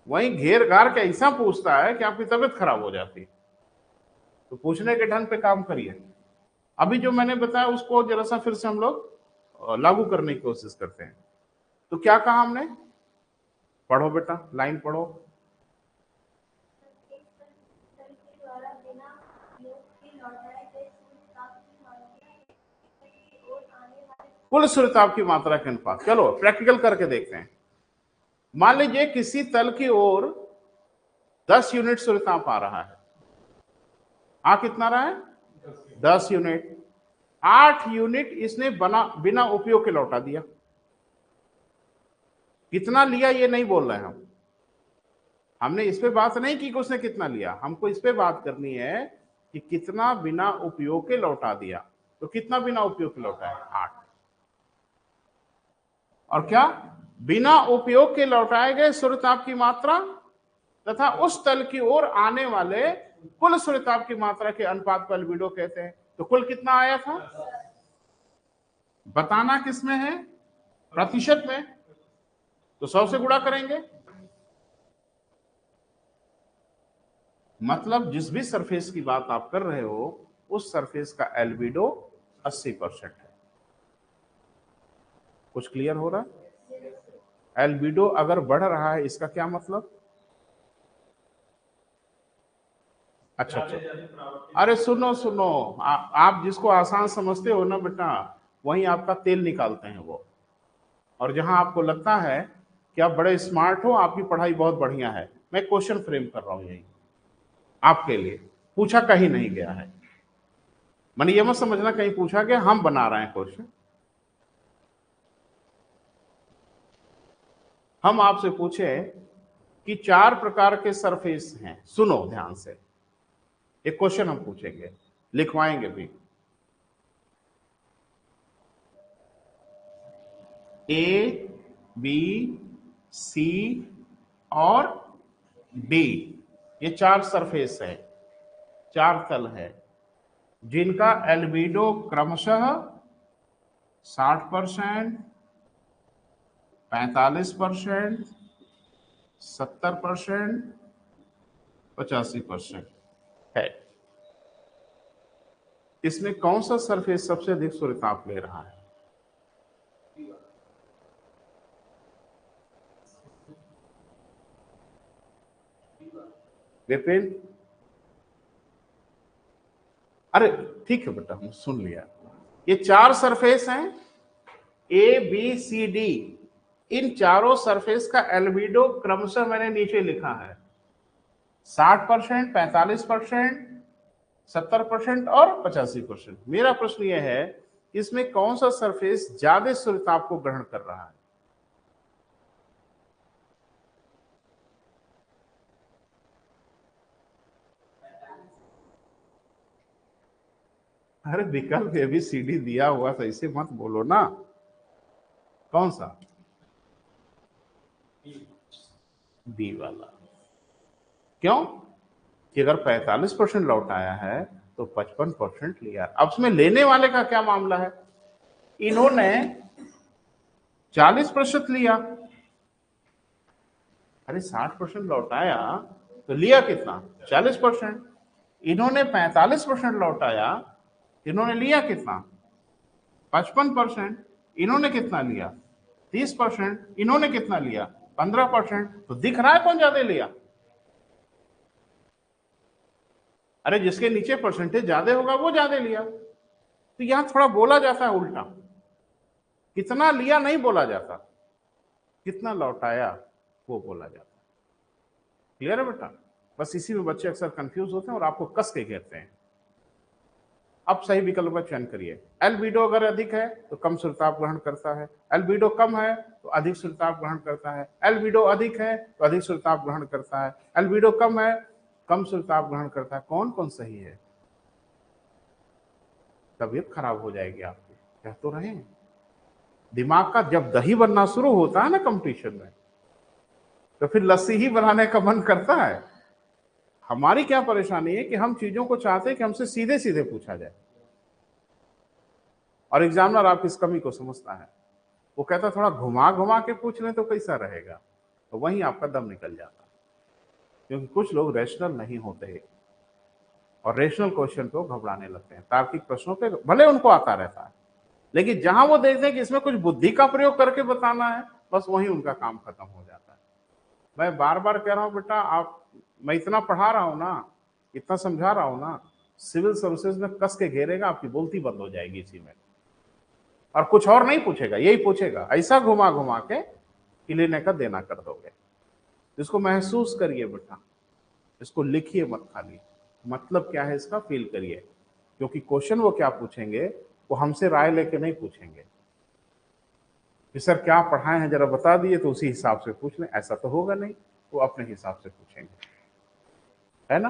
वही घेर घार के ऐसा पूछता है कि आपकी तबीयत खराब हो जाती है। तो पूछने के ढंग पे काम करिए। अभी जो मैंने बताया उसको जरा सा फिर से हम लोग लागू करने की कोशिश करते हैं। तो क्या कहा हमने? पढ़ो बेटा, लाइन पढ़ो। कुल सूर्यताप की मात्रा के अनुपात। चलो प्रैक्टिकल करके देखते हैं। मान लीजिए किसी तल की ओर 10 यूनिट सूर्यताप आ रहा है। आ कितना रहा है? 10 यूनिट। 8 यूनिट इसने बिना उपयोग के लौटा दिया। कितना लिया ये नहीं बोल रहे हैं हमने इस पे बात नहीं की कि उसने कितना लिया। हमको इस पे बात करनी है कि कितना बिना उपयोग के लौटा दिया। तो कितना बिना उपयोग के लौटा है? 8। और क्या? बिना उपयोग के लौटाए गए सूर्यताप की मात्रा तथा उस तल की ओर आने वाले कुल सूर्यताप की मात्रा के अनुपात को एल्बिडो कहते हैं। तो कुल कितना आया था? बताना किसमें है? प्रतिशत में। तो 100 से गुणा करेंगे। मतलब जिस भी सरफेस की बात आप कर रहे हो उस सरफेस का एल्बिडो 80% है। कुछ क्लियर हो रहा है? एल्बिडो अगर बढ़ रहा है इसका क्या मतलब? अच्छा अच्छा, अरे सुनो सुनो, आप जिसको आसान समझते हो ना बेटा, वहीं आपका तेल निकालते हैं वो। और जहां आपको लगता है कि आप बड़े स्मार्ट हो, आपकी पढ़ाई बहुत बढ़िया है, मैं क्वेश्चन फ्रेम कर रहा हूं यही आपके लिए। पूछा कहीं नहीं गया है, मैंने ये मत समझना कहीं पूछा गया, हम बना रहे हैं क्वेश्चन। हम आपसे पूछे कि 4 प्रकार के सरफेस हैं। सुनो ध्यान से, एक क्वेश्चन हम पूछेंगे, लिखवाएंगे भी। ए, बी, सी और डी, ये 4 सरफेस है, 4 तल है जिनका एल्बिडो क्रमशः 60%, 45%, 70%, 85% है। इसमें कौन सा सरफेस सबसे अधिक सूर्यताप ले रहा है? विपिन? अरे ठीक है बेटा, हम सुन लिया। ये 4 सरफेस हैं, ए बी सी डी। इन चारों सरफेस का एल्बिडो क्रमशः मैंने नीचे लिखा है 60%, 45%, 70% और 85%। मेरा प्रश्न यह है इसमें कौन सा सरफेस ज्यादा सूर्यताप को ग्रहण कर रहा है? अरे विकल्प ABCD दिया हुआ था, इसे मत बोलो ना। कौन सा? बी वाला। क्यों? कि अगर 45% लौट आया है तो 55% लिया। अब उसमें लेने वाले का क्या मामला है? इन्होंने 40% लिया। अरे 60% लौटाया तो लिया कितना? 40%। इन्होंने 45% लौटाया, इन्होंने लिया कितना? 55%। इन्होंने कितना लिया? 30%। इन्होंने कितना लिया? 15%। तो दिख रहा है कौन ज्यादा लिया? अरे जिसके नीचे परसेंटेज ज्यादा होगा वो ज्यादा लिया। तो यहां थोड़ा बोला जाता है उल्टा, कितना लिया नहीं बोला जाता, कितना लौटाया वो बोला जाता। क्लियर है बेटा? बस इसी में बच्चे अक्सर कंफ्यूज होते हैं और आपको कस के घेरते हैं। अब सही विकल्प का चयन करिए। एल्बिडो अगर अधिक है तो कम सूर्यताप ग्रहण करता है, एल्बिडो कम है तो अधिक सूर्यताप ग्रहण करता है, एल्बिडो अधिक है तो अधिक सूर्यताप ग्रहण करता है, एल्बिडो कम है कम सूर्यताप ग्रहण करता है। कौन कौन सही है? तबीयत खराब हो जाएगी आपकी, कह तो रहे हैं। दिमाग का जब दही बनना शुरू होता है ना कंपटीशन में, तो फिर लस्सी ही बनाने का मन करता है। हमारी क्या परेशानी है कि हम चीजों को चाहते हैं कि हमसे सीधे सीधे पूछा जाए, और एग्जामिनर आपकी इस कमी को समझता है। वो कहता थोड़ा घुमा घुमा के पूछ लें तो कैसा रहेगा, तो वहीं आपका दम निकल जाता है। क्योंकि कुछ लोग रैशनल नहीं होते और रेशनल क्वेश्चन को घबराने लगते हैं। तार्किक प्रश्नों पे भले उनको आता रहता है, लेकिन जहां वो देखते हैं कि इसमें कुछ बुद्धि का प्रयोग करके बताना है, बस वहीं उनका काम खत्म हो जाता है। मैं बार बार कह रहा हूं बेटा, आप, मैं इतना पढ़ा रहा हूं ना, इतना समझा रहा हूं ना, सिविल सर्विसेज में कस के घेरेगा, आपकी बोलती बंद हो जाएगी इसी में। और कुछ और नहीं पूछेगा, यही पूछेगा, ऐसा घुमा घुमा के कि लेने का देना कर दोगे। इसको महसूस करिए बेटा, इसको लिखिए मत खाली, मतलब क्या है इसका फील करिए। क्योंकि क्वेश्चन वो क्या पूछेंगे, वो हमसे राय लेके नहीं पूछेंगे कि सर क्या पढ़ाए हैं जरा बता दिए, तो उसी हिसाब से पूछ लें, ऐसा तो होगा नहीं। वो अपने हिसाब से पूछेंगे, है ना?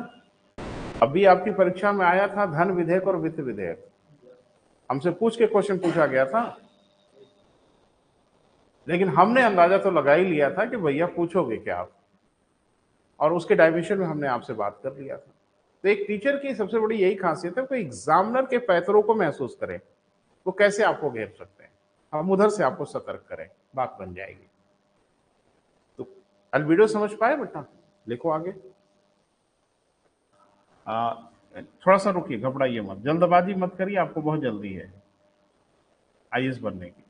अभी आपकी परीक्षा में आया था धन विधेयक और वित्त विधेयक, हमसे पूछ के क्वेश्चन पूछा गया था, लेकिन हमने अंदाजा तो लगा ही लिया था कि भैया पूछोगे क्या आप, और उसके डायमेंशन में हमने आपसे बात कर लिया था। तो एक टीचर की सबसे बड़ी यही खासियत है कि एग्जामिनर के पैतरों को महसूस करें, वो कैसे आपको घेर सकते हैं, हम उधर से आपको सतर्क करें, बात बन जाएगी। तो अल्बिडो समझ पाए बेटा? लिखो आगे। थोड़ा सा रुकिए, घबराइए मत, जल्दबाजी मत करिए, आपको बहुत जल्दी है IAS बनने की,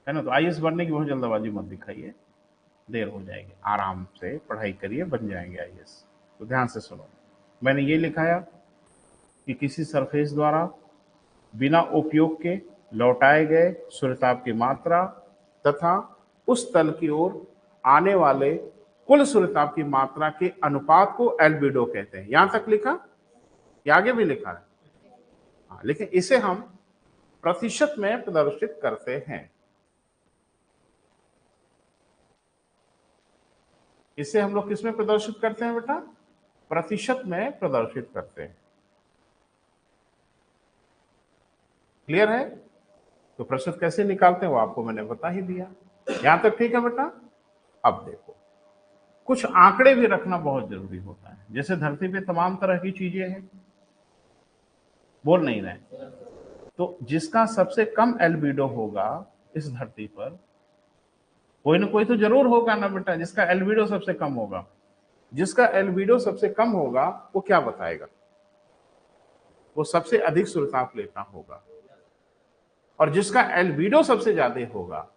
है ना? तो IAS बनने की बहुत जल्दबाजी मत दिखाइए, देर हो जाएगी। आराम से पढ़ाई करिए, बन जाएंगे IAS। तो ध्यान से सुनो, मैंने ये लिखाया कि किसी सरफेस द्वारा बिना उपयोग के लौटाए गए सूर्यताप की मात्रा तथा उस तल की ओर आने वाले कुल सूर्यताप की मात्रा के अनुपात को एल्बिडो कहते हैं। यहां तक लिखा या आगे भी लिखा है? हाँ, लेकिन इसे हम प्रतिशत में प्रदर्शित करते हैं। इसे हम लोग किस में प्रदर्शित करते हैं बेटा? प्रतिशत में प्रदर्शित करते हैं। क्लियर है? तो प्रतिशत कैसे निकालते हैं वो आपको मैंने बता ही दिया। यहां तक ठीक है बेटा? अब देखो, कुछ आंकड़े भी रखना बहुत जरूरी होता है। जैसे धरती पे तमाम तरह की चीजें हैं, बोल नहीं रहे, तो जिसका सबसे कम एल्बिडो होगा इस धरती पर, कोई ना कोई तो जरूर होगा ना बेटा जिसका एल्बिडो सबसे कम होगा। जिसका एल्बिडो सबसे कम होगा वो क्या बताएगा? वो सबसे अधिक सूर्यताप लेता होगा। और जिसका एल्बिडो सबसे ज्यादा होगा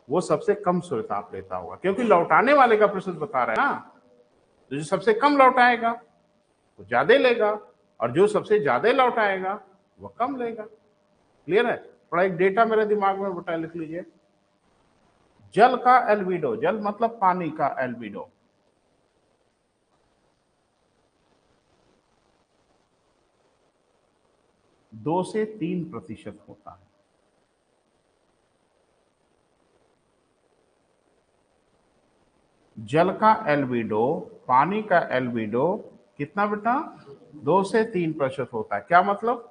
वो सबसे कम सूर्यताप लेता होगा, क्योंकि लौटाने वाले का प्रतिशत बता रहे हैं ना। तो जो सबसे कम लौटाएगा वो ज्यादा लेगा, और जो सबसे ज्यादा लौटाएगा वो कम लेगा। क्लियर है? थोड़ा एक डेटा मेरे दिमाग में बता, लिख लीजिए। जल का एल्बिडो, जल मतलब पानी का एल्बिडो, 2 से 3% होता है। जल का एल्बिडो, पानी का एल्बिडो कितना बेटा? 2 से 3% होता है। क्या मतलब?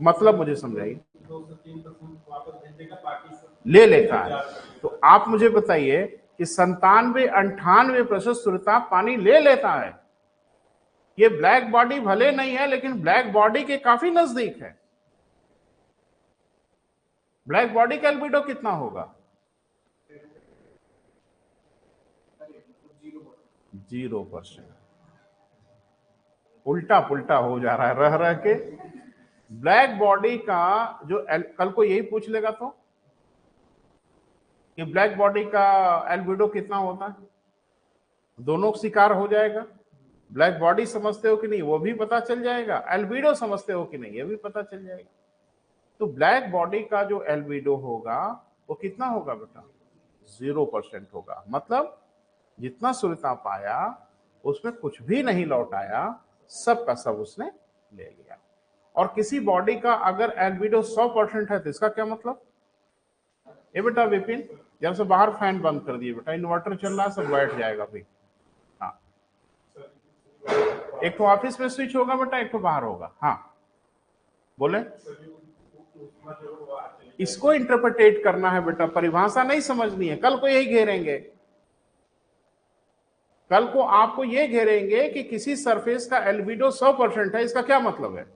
मतलब मुझे समझाइए। 2 से 3% वापस भेज देगा, बाकी ले लेता है। तो आप मुझे बताइए कि 97-98% शुद्धता पानी ले लेता है। ये ब्लैक बॉडी भले नहीं है, लेकिन ब्लैक बॉडी के काफी नजदीक है। ब्लैक बॉडी का एल्बिडो कितना होगा? 0%। उल्टा पुल्टा हो जा रहा है रह रह के। ब्लैक बॉडी का जो कल को यही पूछ लेगा तो कि ब्लैक बॉडी का एल्बिडो कितना होता है, दोनों शिकार हो जाएगा। ब्लैक बॉडी समझते हो कि नहीं वो भी पता चल जाएगा, एल्बिडो समझते हो कि नहीं ये भी पता चल जाएगा। तो ब्लैक बॉडी का जो एल्बिडो होगा वो कितना होगा बेटा? 0% होगा। मतलब जितना सूर्यता पाया उसमें कुछ भी नहीं लौट आया, सब का सब उसने ले लिया। और किसी बॉडी का अगर एल्बिडो 100% है तो इसका क्या मतलब? ये बेटा विपिन, जब से बाहर फैन बंद कर दिए बेटा, इन्वर्टर चल रहा है, सब बैठ जाएगा भाई। हाँ, एक तो ऑफिस में स्विच होगा बेटा, एक तो बाहर होगा। हाँ बोले। इसको इंटरप्रिटेट करना है बेटा, परिभाषा नहीं समझनी है। कल को यही घेरेंगे, कल को आपको ये घेरेंगे कि किसी सरफेस का एल्बिडो 100% है, इसका क्या मतलब है?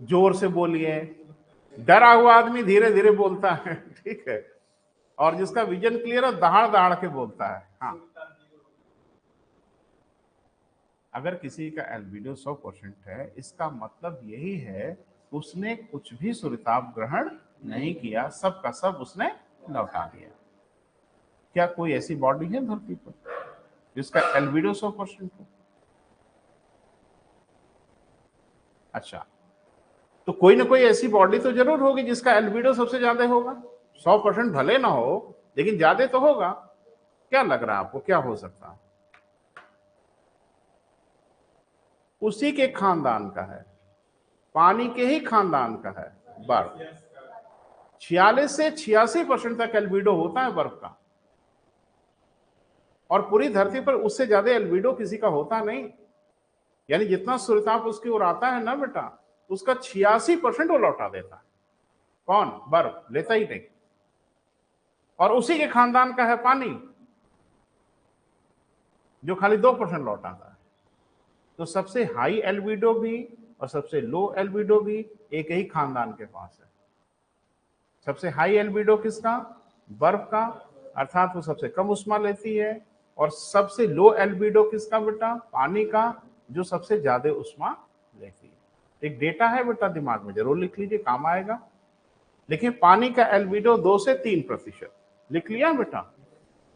जोर से बोलिए, डरा हुआ आदमी धीरे धीरे बोलता है, ठीक है, और जिसका विजन क्लियर है दहाड़ दहाड़ के बोलता है। हाँ, अगर किसी का एल्बिडो 100% है, इसका मतलब यही है उसने कुछ भी सुरताप ग्रहण नहीं किया, सब का सब उसने लौटा दिया। क्या कोई ऐसी बॉडी है धरती पर जिसका एल्बिडो 100% हो? अच्छा, तो कोई ना कोई ऐसी बॉडी तो जरूर होगी जिसका एल्बिडो सबसे ज्यादा होगा। 100% भले ना हो, लेकिन ज्यादा तो होगा। क्या लग रहा है आपको, क्या हो सकता है? उसी के खानदान का है, पानी के ही खानदान का है, बर्फ। 46 से 86% तक एल्बिडो होता है बर्फ का, और पूरी धरती पर उससे ज्यादा एल्बिडो किसी का होता नहीं। यानी जितना सूर्यताप उसकी ओर आता है ना बेटा, उसका 86% वो लौटा देता है। कौन? बर्फ लेता ही नहीं। और उसी के खानदान का है पानी, जो खाली 2% लौटाता है। तो सबसे हाई एल्बिडो भी और सबसे लो एल्बिडो भी एक ही खानदान के पास है। सबसे हाई एल्बिडो किसका? बर्फ का, अर्थात वो सबसे कम उष्मा लेती है। और सबसे लो एल्बिडो किसका बेटा? पानी का, जो सबसे ज्यादा उष्मा लेती है। एक डेटा है बेटा, दिमाग में जरूर लिख लीजिए, काम आएगा। देखिए, पानी का एल्बिडो 2 से 3% लिख लिया बेटा,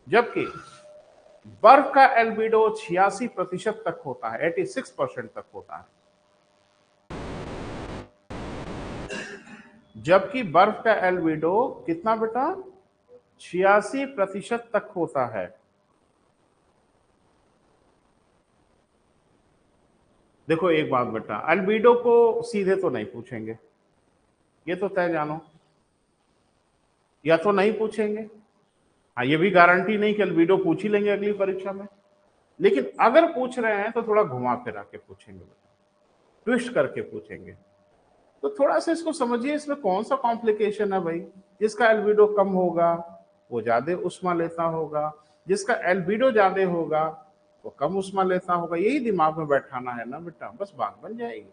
जबकि बर्फ का एल्बिडो 86% तक होता है, 86% तक होता है। जबकि बर्फ का एल्बिडो कितना बेटा? 86% तक होता है। देखो एक बात बेटा, एल्बिडो को सीधे तो नहीं पूछेंगे, ये तो तय जानो, या तो नहीं पूछेंगे। हाँ, ये भी गारंटी नहीं कि एल्बिडो पूछ ही लेंगे अगली परीक्षा में, लेकिन अगर पूछ रहे हैं तो थोड़ा घुमा फिरा के पूछेंगे बेटा, ट्विस्ट करके पूछेंगे। तो थोड़ा सा इसको समझिए, इसमें कौन सा कॉम्प्लिकेशन है भाई? जिसका एल्बिडो कम होगा वो ज्यादा उष्मा लेता होगा, जिसका एल्बिडो ज्यादा होगा वो कम उष्मा लेता होगा। यही दिमाग में बैठाना है ना बेटा, बस बात बन जाएगी।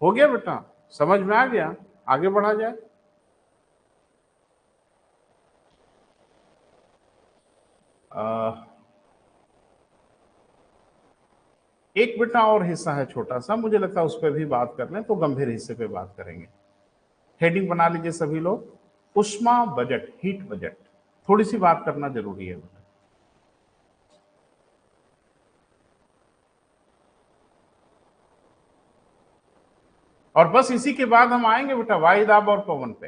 हो गया बेटा, समझ में आ गया? आगे बढ़ा जाए। एक बेटा और हिस्सा है छोटा सा, मुझे लगता है उस पर भी बात कर लें तो गंभीर हिस्से पे बात करेंगे। हेडिंग बना लीजिए सभी लोग, उष्मा बजट, हीट बजट। थोड़ी सी बात करना जरूरी है बेटा। और बस इसी के बाद हम आएंगे बेटा वायु दाब और पवन पे।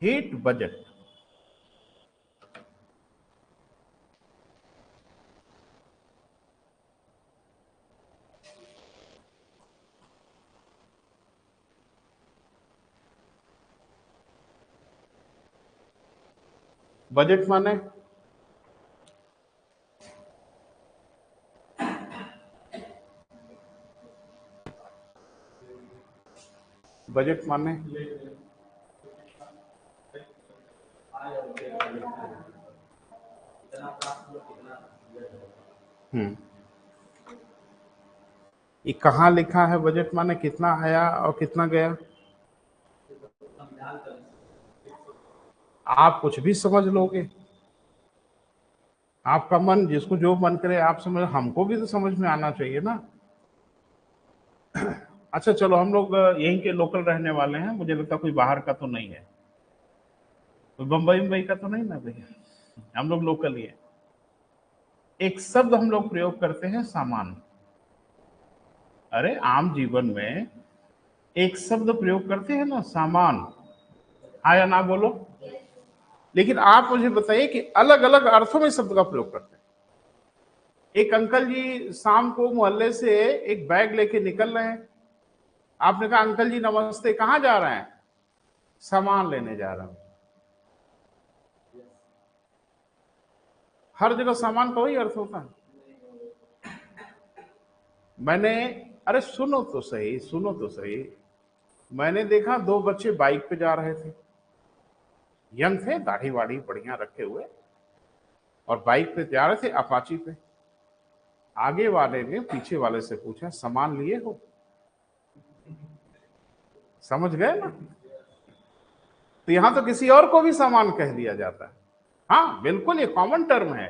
हीट बजट, बजट माने बजट माने ये कहाँ लिखा है? बजट माने कितना आया और कितना गया? आप कुछ भी समझ लोगे, आपका मन जिसको जो मन करे आप समझ, हमको भी तो समझ में आना चाहिए ना। अच्छा चलो, हम लोग यहीं के लोकल रहने वाले हैं, मुझे लगता कोई बाहर का तो नहीं है, कोई बम्बई का तो नहीं ना भैया, हम लोग लोकल ही है। एक शब्द हम लोग प्रयोग करते हैं, सामान। अरे आम जीवन में एक शब्द प्रयोग करते हैं ना, सामान। हाँ या ना बोलो। लेकिन आप मुझे बताइए कि अलग अलग अर्थों में शब्द का प्रयोग करते हैं। एक अंकल जी शाम को मोहल्ले से एक बैग लेके निकल रहे हैं, आपने कहा अंकल जी नमस्ते, कहाँ जा रहे हैं? सामान लेने जा रहा हूं। हर जगह सामान का वही अर्थ होता है। मैंने, अरे सुनो तो सही, सुनो तो सही, मैंने देखा दो बच्चे बाइक पे जा रहे थे, यंग थे, दाढ़ी वाड़ी बढ़िया रखे हुए, और बाइक पे जा रहे थे, अपाची पे। आगे वाले ने पीछे वाले से पूछा, सामान लिए हो? समझ गए ना? तो यहां तो किसी और को भी सामान कह दिया जाता है। हाँ बिल्कुल, ये कॉमन टर्म है।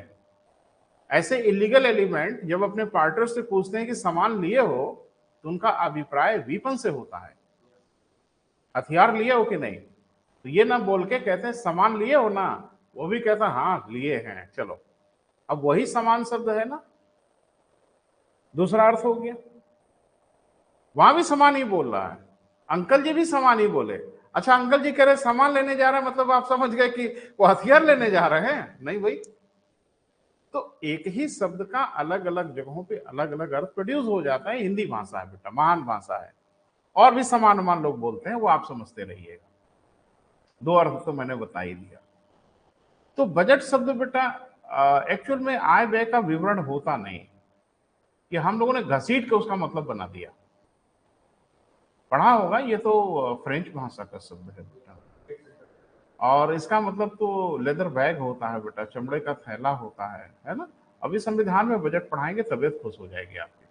ऐसे इलीगल एलिमेंट जब अपने पार्टनर से पूछते हैं कि सामान लिए हो, तो उनका अभिप्राय वीपन से होता है, हथियार लिए हो कि नहीं। तो ये ना बोल के कहते हैं सामान लिए हो ना, वो भी कहता हाँ लिए हैं, चलो। अब वही सामान शब्द है ना, दूसरा अर्थ हो गया। वहां भी सामान ही बोल रहा है, अंकल जी भी सामान ही बोले। अच्छा अंकल जी कह रहे सामान लेने जा रहे हैं, मतलब आप समझ गए कि वो हथियार लेने जा रहे हैं? नहीं भाई। तो एक ही शब्द का अलग अलग जगहों पे अलग अलग अर्थ प्रोड्यूस हो जाता है। हिंदी भाषा है बेटा, महान भाषा है। और भी समान लोग बोलते हैं, वो आप समझते रहिएगा। दो अर्थ तो मैंने बता ही दिया। तो बजट शब्द बेटा एक्चुअल में आय व्यय का विवरण होता नहीं, कि हम लोगों ने घसीट के उसका मतलब बना दिया। पढ़ा होगा, ये तो फ्रेंच भाषा का शब्द है बेटा, और इसका मतलब तो लेदर बैग होता है बेटा, चमड़े का थैला होता है ना। अभी संविधान में बजट पढ़ाएंगे, तबीयत खुश हो जाएगी आपकी।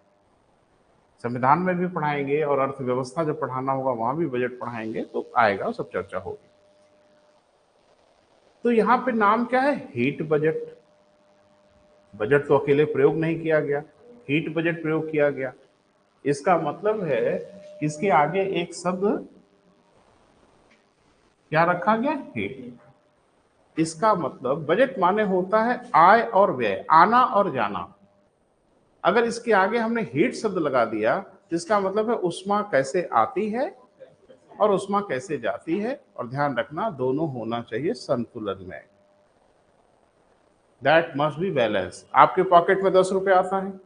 संविधान में भी पढ़ाएंगे, और अर्थव्यवस्था जब पढ़ाना होगा वहां भी बजट पढ़ाएंगे, तो आएगा, सब चर्चा होगी। तो यहाँ पे नाम क्या है? Heat budget. बजट तो अकेले प्रयोग नहीं किया गया, हीट बजट प्रयोग किया गया। इसका मतलब है इसके आगे एक शब्द क्या रखा गया? हीट। इसका मतलब बजट माने होता है आय और व्यय, आना और जाना। अगर इसके आगे हमने हीट शब्द लगा दिया, तो इसका मतलब है उष्मा कैसे आती है और उष्मा कैसे जाती है। और ध्यान रखना, दोनों होना चाहिए संतुलन में। That must be balance. आपके पॉकेट में 10 रुपए आता है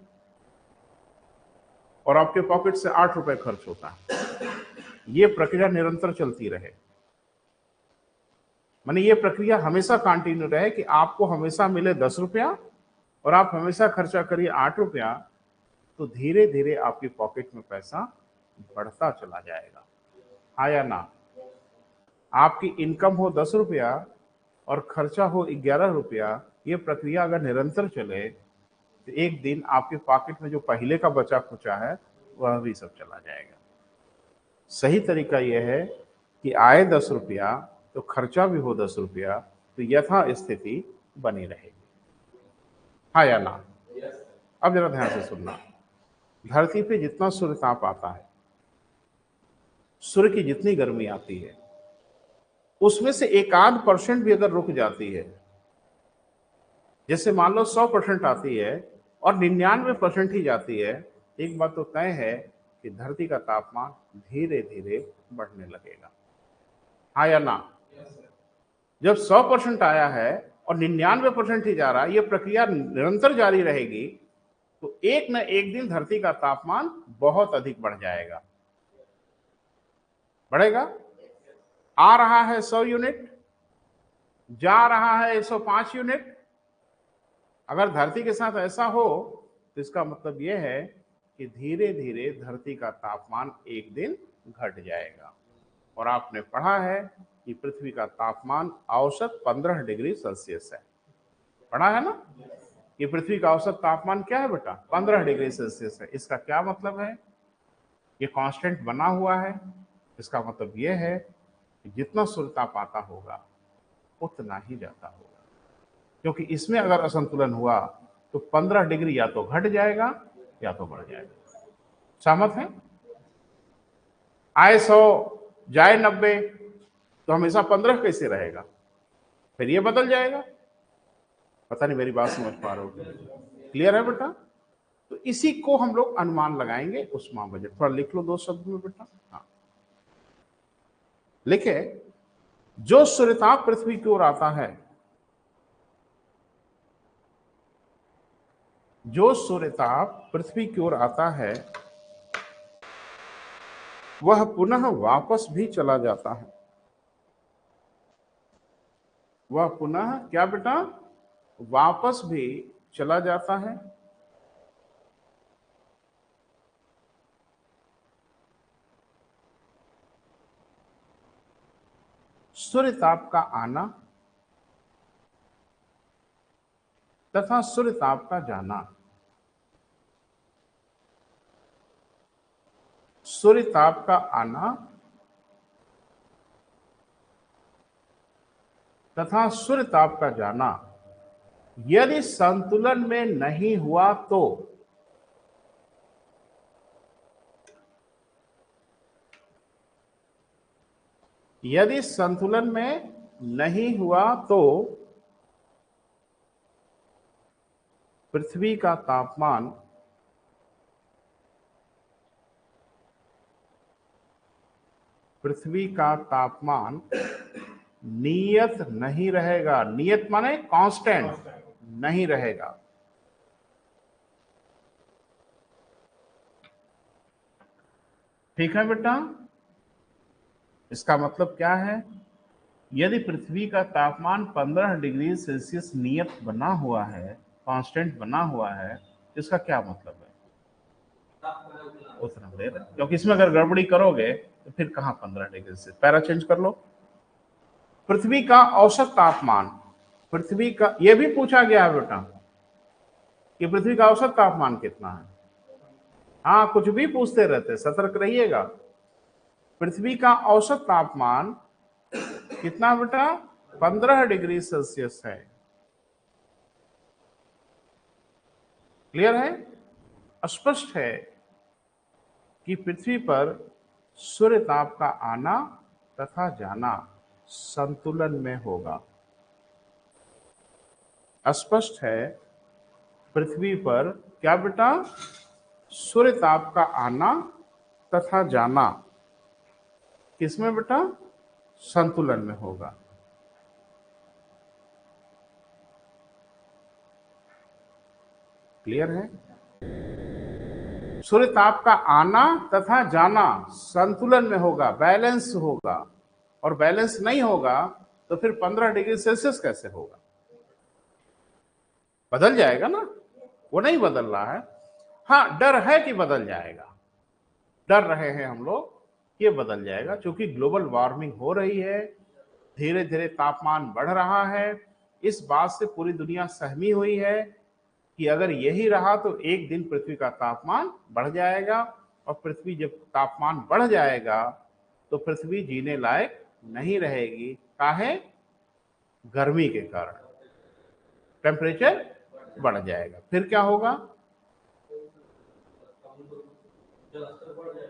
और आपके पॉकेट से 8 रुपए खर्च होता है, ये प्रक्रिया निरंतर चलती रहे। माने ये प्रक्रिया हमेशा कंटिन्यू रहे कि आपको हमेशा मिले 10 रुपया और आप हमेशा खर्चा करिए 8 रुपया, तो धीरे धीरे आपकी पॉकेट में पैसा बढ़ता चला जाएगा। हाँ या ना? आपकी इनकम हो 10 रुपया और खर्चा हो 11 रुपया, ये प्रक्रिया अगर निरंतर चले, तो एक दिन आपके पॉकेट में जो पहले का बचा खुचा है वह भी सब चला जाएगा। सही तरीका यह है कि आए 10 रुपया तो खर्चा भी हो 10 रुपया, तो यथा स्थिति बनी रहेगी। हाँ या ना? अब जरा ध्यान से सुनना। धरती पे जितना सूर्य ताप आता है, सूर्य की जितनी गर्मी आती है, उसमें से 1-8% भी अगर रुक जाती है, जैसे मान लो 100% आती है और 99% ही जाती है, एक बात तो तय है कि धरती का तापमान धीरे धीरे बढ़ने लगेगा। हाँ या ना? जब 100% आया है और 99% ही जा रहा है, ये प्रक्रिया निरंतर जारी रहेगी, तो एक न एक दिन धरती का तापमान बहुत अधिक बढ़ जाएगा। बढ़ेगा। आ रहा है 100 यूनिट, जा रहा है 105 यूनिट। अगर धरती के साथ ऐसा हो तो इसका मतलब यह है कि धीरे धीरे धरती का तापमान एक दिन घट जाएगा। और आपने पढ़ा है कि पृथ्वी का तापमान औसत 15 डिग्री सेल्सियस है। पढ़ा है ना कि पृथ्वी का औसत तापमान क्या है बेटा? 15 डिग्री सेल्सियस है। इसका क्या मतलब है? ये कांस्टेंट बना हुआ है। इसका मतलब यह है कि जितना सूर्यताप आता होगा उतना ही जाता होगा, क्योंकि इसमें अगर असंतुलन हुआ तो 15 डिग्री या तो घट जाएगा या तो बढ़ जाएगा। सहमत है? आए 100 जाए 90 तो हमेशा 15 कैसे रहेगा? फिर ये बदल जाएगा। पता नहीं मेरी बात समझ पा रहे हो? क्लियर है बेटा? तो इसी को हम लोग अनुमान लगाएंगे उष्मा बजट। थोड़ा लिख लो 2 शब्द में बेटा। हाँ लिखे, जो सूर्यताप पृथ्वी की ओर आता है, जो सूर्यताप पृथ्वी की ओर आता है वह पुनः वापस भी चला जाता है। वह पुनः क्या बेटा? वापस भी चला जाता है। सूर्यताप का आना तथा सूर्यताप का जाना। सूर्यताप का आना तथा सूर्यताप का जाना यदि संतुलन में नहीं हुआ तो यदि संतुलन में नहीं हुआ तो पृथ्वी का तापमान नियत नहीं रहेगा। नियत माने कांस्टेंट नहीं रहेगा। ठीक है बेटा? इसका मतलब क्या है? यदि पृथ्वी का तापमान 15 डिग्री सेल्सियस नियत बना हुआ है, कांस्टेंट बना हुआ है, इसका क्या मतलब है? उतना देर, क्योंकि इसमें अगर गड़बड़ी करोगे तो फिर कहां 15 डिग्री से, पैरा चेंज कर लो। पृथ्वी का औसत तापमान, पृथ्वी का यह भी पूछा गया है बेटा कि पृथ्वी का औसत तापमान कितना है। हाँ कुछ भी पूछते रहते, सतर्क रहिएगा। पृथ्वी का औसत तापमान कितना बेटा? 15 डिग्री सेल्सियस है। क्लियर है? स्पष्ट है कि पृथ्वी पर सूर्यताप का आना तथा जाना संतुलन में होगा। स्पष्ट है पृथ्वी पर क्या बेटा? सूर्यताप का आना तथा जाना किसमें बेटा? संतुलन में होगा। क्लियर है? सूर्यताप का आना तथा जाना संतुलन में होगा, बैलेंस होगा। और बैलेंस नहीं होगा तो फिर 15 डिग्री सेल्सियस कैसे होगा? बदल जाएगा ना। वो नहीं बदल रहा है। हाँ डर है कि बदल जाएगा, डर रहे हैं हम लोग ये बदल जाएगा, क्योंकि ग्लोबल वार्मिंग हो रही है, धीरे धीरे तापमान बढ़ रहा है। इस बात से पूरी दुनिया सहमी हुई है कि अगर यही रहा तो एक दिन पृथ्वी का तापमान बढ़ जाएगा। और पृथ्वी जब तापमान बढ़ जाएगा तो पृथ्वी जीने लायक नहीं रहेगी। काहे? गर्मी के कारण टेम्परेचर बढ़ जाएगा। फिर क्या होगा?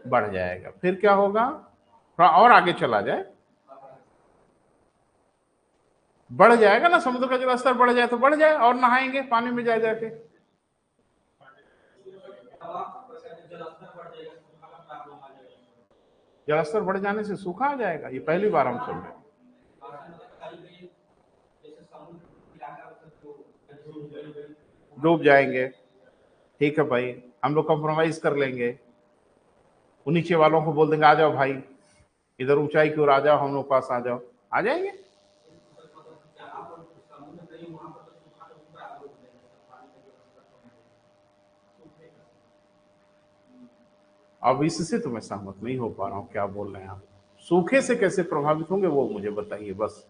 बढ़ जाएगा। फिर क्या होगा? थोड़ा और आगे चला जाए, बढ़ जाएगा ना। समुद्र का जल स्तर बढ़ जाए तो बढ़ जाए, और नहाएंगे पानी में जा जाके। जल स्तर बढ़ जाने से सूखा आ जाएगा? ये पहली बार हम सुन रहे हैं। डूब जाएंगे। ठीक है भाई, हम लोग कॉम्प्रोमाइज कर लेंगे। उन नीचे वालों को बोल देंगे आ जाओ भाई, इधर ऊंचाई की ओर आ जाओ, हम लोग पास आ जाओ। आ जाएंगे। अब इससे तो मैं सहमत नहीं हो पा रहा हूं, क्या बोल रहे हैं आप? सूखे से कैसे प्रभावित होंगे वो मुझे बताइए बस,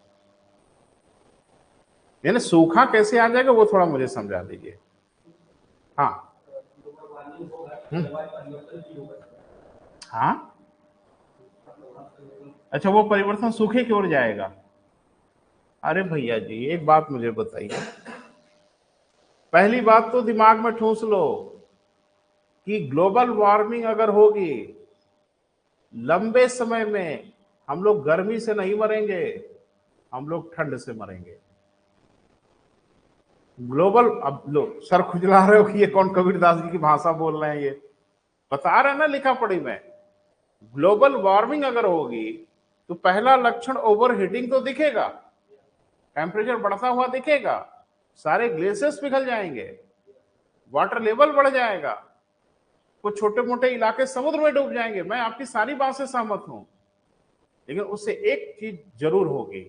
यानी सूखा कैसे आ जाएगा वो थोड़ा मुझे समझा दीजिए। हाँ। ग्लोबल वार्मिंग होगा, हम्म। जलवायु परिवर्तन की होगा। हाँ, अच्छा, वो परिवर्तन सूखे की ओर जाएगा। अरे भैया जी, एक बात मुझे बताइए, पहली बात तो दिमाग में ठूंस लो कि ग्लोबल वार्मिंग अगर होगी, लंबे समय में हम लोग गर्मी से नहीं मरेंगे, हम लोग ठंड से मरेंगे। ग्लोबल, अब लो सर खुजला रहे हो कि ये कौन कबीरदास जी की भाषा बोल रहे हैं, ये बता रहे हैं ना लिखा पढ़ी में। ग्लोबल वार्मिंग अगर होगी तो पहला लक्षण ओवर हीटिंग तो दिखेगा, टेम्परेचर बढ़ता हुआ दिखेगा, सारे ग्लेशियर्स पिघल जाएंगे, वाटर लेवल बढ़ जाएगा, कुछ छोटे मोटे इलाके समुद्र में डूब जाएंगे। मैं आपकी सारी बात से सहमत हूं, लेकिन उससे एक चीज जरूर होगी,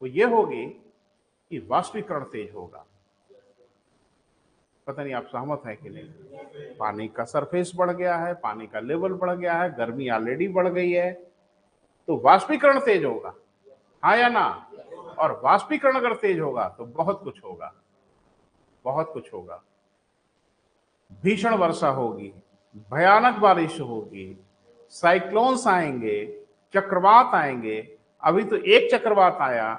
वो ये होगी कि वाष्पीकरण तेज होगा। पता नहीं आप सहमत हैं कि नहीं? पानी का सरफेस बढ़ गया है, पानी का लेवल बढ़ गया है, गर्मी ऑलरेडी बढ़ गई है, तो वाष्पीकरण तेज होगा, हाँ या ना? और वाष्पीकरण अगर तेज होगा तो बहुत कुछ होगा, बहुत कुछ होगा। भीषण वर्षा होगी, भयानक बारिश होगी, साइक्लोन्स आएंगे, चक्रवात आएंगे। अभी तो एक चक्रवात आया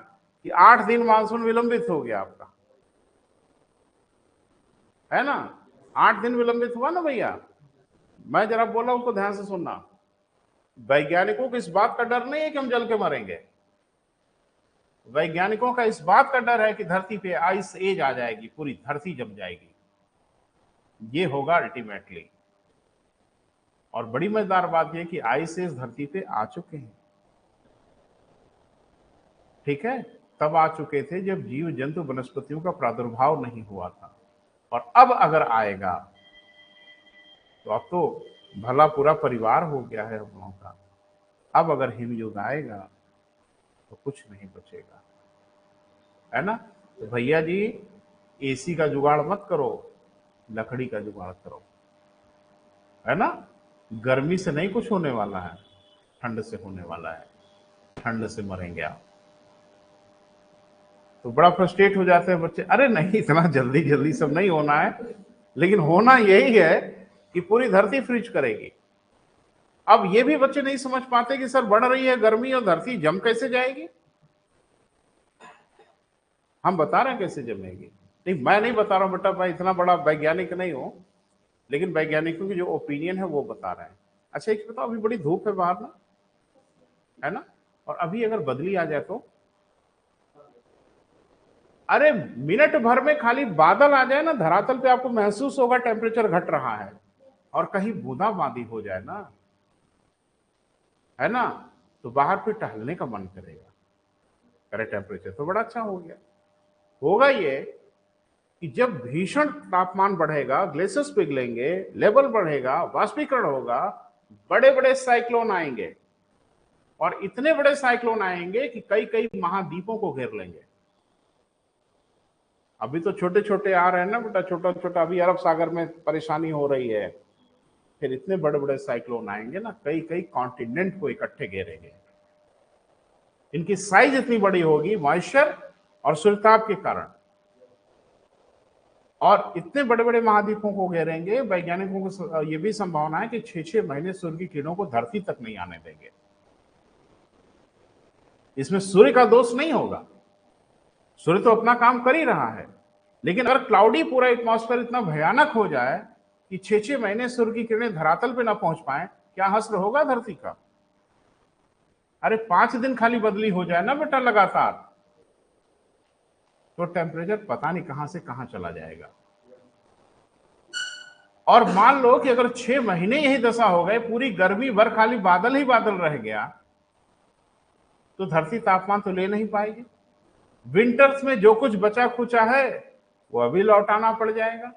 कि 8 दिन मानसून विलंबित हो गया आपका, है ना? 8 दिन विलंबित हुआ ना भैया। मैं जरा बोल रहा हूं उसको ध्यान से सुनना। वैज्ञानिकों को इस बात का डर नहीं है कि हम जल के मरेंगे, वैज्ञानिकों का इस बात का डर है कि धरती पे आइस एज आ जाएगी, पूरी धरती जम जाएगी, ये होगा अल्टीमेटली। और बड़ी मजेदार बात यह कि आइस एज धरती पे आ चुके हैं, ठीक है? तब आ चुके थे जब जीव जंतु वनस्पतियों का प्रादुर्भाव नहीं हुआ था, और अब अगर आएगा तो अब तो भला पूरा परिवार हो गया है हम लोगों का। अब अगर हिमयुग आएगा तो कुछ नहीं बचेगा, है ना? तो भैया जी, एसी का जुगाड़ मत करो, लकड़ी का जुगाड़ करो, है ना? गर्मी से नहीं कुछ होने वाला है, ठंड से होने वाला है, ठंड से मरेंगे आप। तो बड़ा फ्रस्ट्रेट हो जाते हैं बच्चे, अरे नहीं इतना जल्दी जल्दी सब नहीं होना है, लेकिन होना यही है कि पूरी धरती फ्रीज करेगी। अब ये भी बच्चे नहीं समझ पाते कि सर बढ़ रही है गर्मी और धरती जम कैसे जाएगी। हम बता रहे हैं कैसे जमेगी, नहीं मैं नहीं बता रहा हूं बेटा, मैं इतना बड़ा वैज्ञानिक नहीं हूं, लेकिन वैज्ञानिकों की जो ओपिनियन है वो बता रहे हैं। अच्छा एक बताओ, अभी बड़ी धूप है बाहर ना, है ना? और अभी अगर बदली आ जाए तो, अरे मिनट भर में खाली बादल आ जाए ना धरातल पे, आपको महसूस होगा टेम्परेचर घट रहा है, और कहीं बूंदाबांदी हो जाए ना, है ना, तो बाहर फिर टहलने का मन करेगा। अरे टेम्परेचर तो बड़ा अच्छा हो गया। होगा ये कि जब भीषण तापमान बढ़ेगा, ग्लेशियर्स पिघलेंगे, लेवल बढ़ेगा, वाष्पीकरण होगा, बड़े बड़े साइक्लोन आएंगे, और इतने बड़े साइक्लोन आएंगे कि कई कई महाद्वीपों को घेर लेंगे। अभी तो छोटे छोटे आ रहे हैं ना बेटा, छोटा छोटा, अभी अरब सागर में परेशानी हो रही है, फिर इतने बड़े बड़े साइक्लोन आएंगे ना, कई कई कॉन्टिनेंट को इकट्ठे घेरेंगे। इनकी साइज इतनी बड़ी होगी मॉइस्चर और सूर्यताप के कारण, और इतने बड़े बड़े महाद्वीपों को घेरेंगे। वैज्ञानिकों को यह भी संभावना है कि 6-6 महीने सूर्य की किरणों को धरती तक नहीं आने देंगे। इसमें सूर्य का दोष नहीं होगा, सूर्य तो अपना काम कर ही रहा है, लेकिन अगर क्लाउडी पूरा एटमॉस्फेयर इतना भयानक हो जाए कि 6-6 महीने सूर्य की किरणें धरातल पे ना पहुंच पाए, क्या हश्र होगा धरती का? अरे 5 दिन खाली बदली हो जाए ना बेटा लगातार, तो टेम्परेचर पता नहीं कहां से कहां चला जाएगा। और मान लो कि अगर 6 महीने यही दशा हो गए, पूरी गर्मी भर खाली बादल ही बादल रह गया, तो धरती तापमान तो ले नहीं पाएगी। विंटर्स में जो कुछ बचा खुचा है वो अभी लौटाना पड़ जाएगा,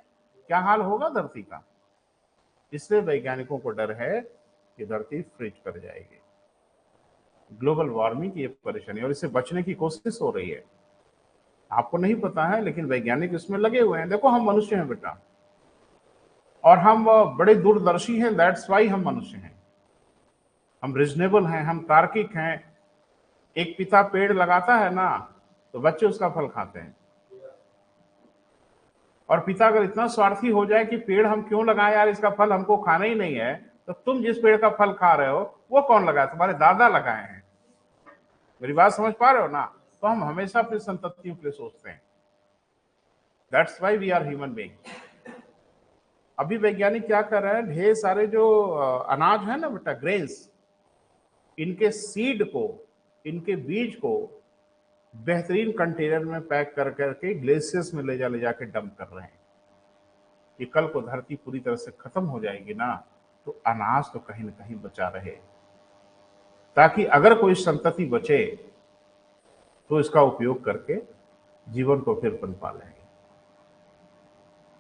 क्या हाल होगा धरती का। इसलिए वैज्ञानिकों को डर है कि धरती फ्रीज कर जाएगी। ग्लोबल वार्मिंग की परेशानी, और इससे बचने की कोशिश हो रही है। आपको नहीं पता है, लेकिन वैज्ञानिक इसमें लगे हुए हैं। देखो हम मनुष्य हैं बेटा, और हम बड़े दूरदर्शी हैं, दैट्स वाई हम मनुष्य हैं, हम रिजनेबल हैं, हम तार्किक हैं। एक पिता पेड़ लगाता है ना, तो बच्चे उसका फल खाते हैं। और पिता अगर इतना स्वार्थी हो जाए कि पेड़ हम क्यों लगाएं यार, इसका फल हमको खाना ही नहीं है, तो तुम जिस पेड़ का फल खा रहे हो वो कौन लगाया? तुम्हारे दादा लगाए हैं। मेरी बात समझ पा रहे हो ना? तो हम हमेशा अपनी संततियों के लिए सोचते हैं। That's why we are human being. अभी वैज्ञानिक क्या कर रहे हैं, ढेर सारे जो अनाज है ना बेटा, ग्रेन्स, इनके सीड को, इनके बीज को बेहतरीन कंटेनर में पैक कर करके ग्लेशियर्स में ले जाके डंप कर रहे हैं कि कल को धरती पूरी तरह से खत्म हो जाएगी ना, तो अनाज तो कहीं ना कहीं बचा रहे, ताकि अगर कोई संतति बचे तो इसका उपयोग करके जीवन को फिर पनपा लेंगे।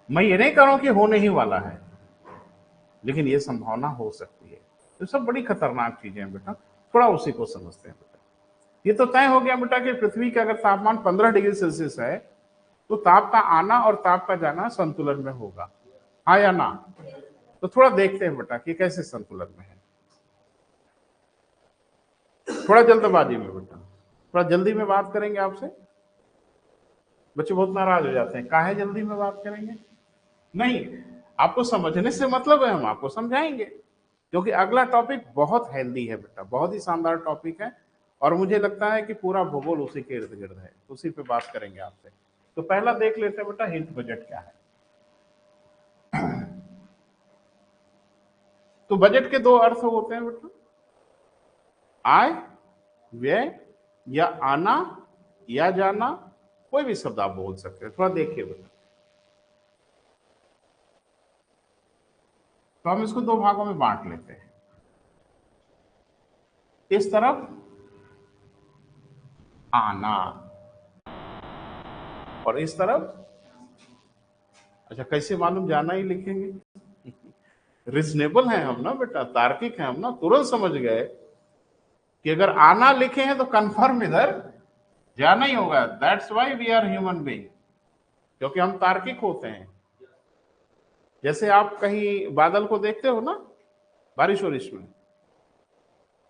मैं ये नहीं कह रहा हूं कि होने ही वाला है, लेकिन ये संभावना हो सकती है। तो सब बड़ी खतरनाक चीजें हैं बेटा, थोड़ा उसी को समझते हैं बेटा। ये तो तय हो गया बेटा कि पृथ्वी का अगर तापमान 15 डिग्री सेल्सियस है तो ताप का आना और ताप का जाना संतुलन में होगा, हाँ या ना? तो थोड़ा देखते हैं बेटा कि कैसे संतुलन में है। थोड़ा जल्दबाजी में बेटा, थोड़ा जल्दी में बात करेंगे आपसे। बच्चे बहुत नाराज हो जाते हैं, काहे जल्दी में बात करेंगे? नहीं, आपको समझने से मतलब है, हम आपको समझाएंगे, क्योंकि अगला टॉपिक बहुत हेल्दी है बेटा, बहुत ही शानदार टॉपिक है। और मुझे लगता है कि पूरा भूगोल उसी के इर्द गिर्द है, उसी पे बात करेंगे आपसे। तो पहला देख लेते हैं बेटा, हित बजट क्या है। तो बजट के दो अर्थ होते हैं बेटा, आय, व्यय, या आना या जाना, कोई भी शब्द आप बोल सकते हैं। थोड़ा देखिए बेटा, तो हम इसको दो भागों में बांट लेते हैं। इस तरफ आना और इस तरफ, अच्छा कैसे मालूम जाना ही लिखेंगे? रिजनेबल है हम ना बेटा, तार्किक है हम ना, तुरंत समझ गए कि अगर आना लिखे हैं तो कंफर्म इधर जाना ही होगा। That's why we are human being, क्योंकि हम तार्किक होते हैं। जैसे आप कहीं बादल को देखते हो ना, बारिश वारिश में,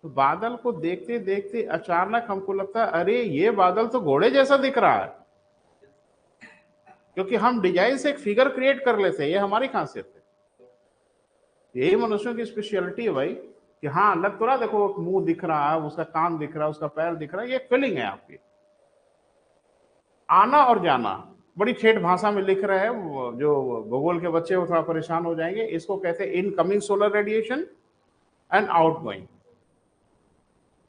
तो बादल को देखते देखते अचानक हमको लगता है अरे ये बादल तो घोड़े जैसा दिख रहा है, क्योंकि हम डिजाइन से एक फिगर क्रिएट कर लेते हैं। ये हमारी खासियत है, यही मनुष्यों की स्पेशलिटी है भाई, कि हाँ लग तो रहा, देखो मुंह दिख रहा है, उसका कान दिख रहा है, उसका पैर दिख रहा है, ये फीलिंग है आपकी। आना और जाना बड़ी ठेठ भाषा में लिख रहे हैं, जो भूगोल के बच्चे वो थोड़ा परेशान हो जाएंगे। इसको कहते हैं incoming solar radiation and outgoing.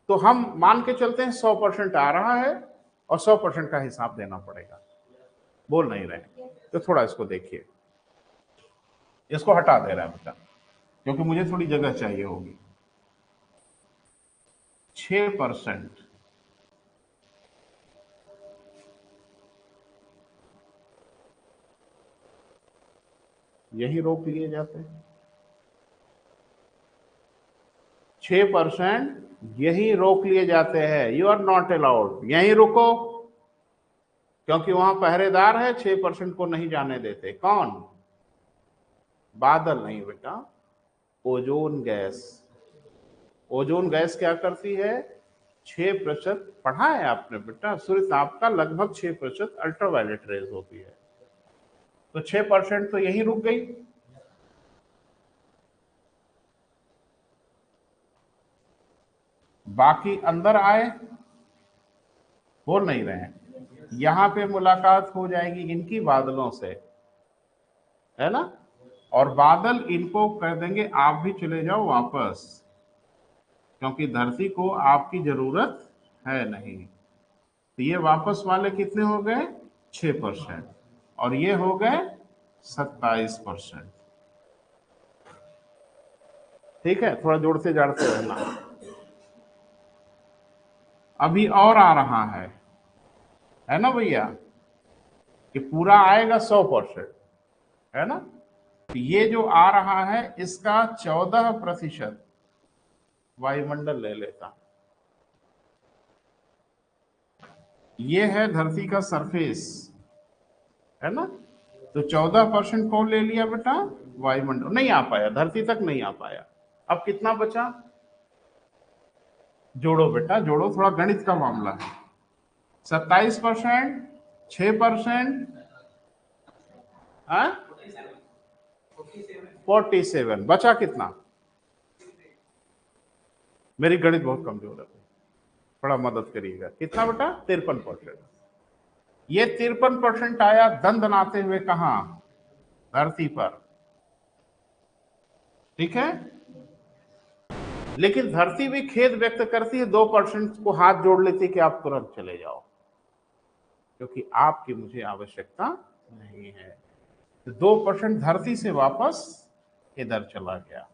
तो हम मान के चलते हैं 100% आ रहा है और 100% का हिसाब देना पड़ेगा। बोल नहीं रहे, तो थोड़ा इसको देखिए, इसको हटा दे रहा है बेटा, क्योंकि मुझे थोड़ी जगह चाहिए होगी। 6% यही रोक लिए जाते हैं, 6% यही रोक लिए जाते हैं। यू आर नॉट अलाउड, यही रुको, क्योंकि वहां पहरेदार है, 6% को नहीं जाने देते। कौन? बादल नहीं बेटा, ओजोन गैस। ओजोन गैस क्या करती है? 6%, पढ़ा है आपने बेटा, सूर्य ताप का लगभग 6% अल्ट्रावायलेट रेज होती है। तो 6% तो यही रुक गई। बाकी अंदर आए, बोल नहीं रहे हैं। यहां पे मुलाकात हो जाएगी इनकी बादलों से, है ना, और बादल इनको कह देंगे आप भी चले जाओ वापस, क्योंकि धरती को आपकी जरूरत है नहीं। तो ये वापस वाले कितने हो गए? 6%, और ये हो गए 27%। ठीक है, थोड़ा जोड़ते जाड़ते रहना। अभी और आ रहा है ना भैया, कि पूरा आएगा 100%, है ना। तो ये जो आ रहा है इसका 14% वायुमंडल ले लेता। ये है धरती का सरफेस, है ना, तो 14% कौन ले लिया बेटा? वायुमंडल। नहीं आ पाया, धरती तक नहीं आ पाया। अब कितना बचा? जोड़ो बेटा, जोड़ो, थोड़ा गणित का मामला है। 27%, 6%, 47, बचा कितना? मेरी गणित बहुत कमजोर है, थोड़ा मदद करिएगा। कितना बेटा? 53%। ये 53% आया दंदनाते हुए कहां? धरती पर। ठीक है, लेकिन धरती भी खेद व्यक्त करती है, 2% को हाथ जोड़ लेती कि आप तुरंत चले जाओ, क्योंकि आपकी मुझे आवश्यकता नहीं है। तो 2% धरती से वापस इधर चला गया।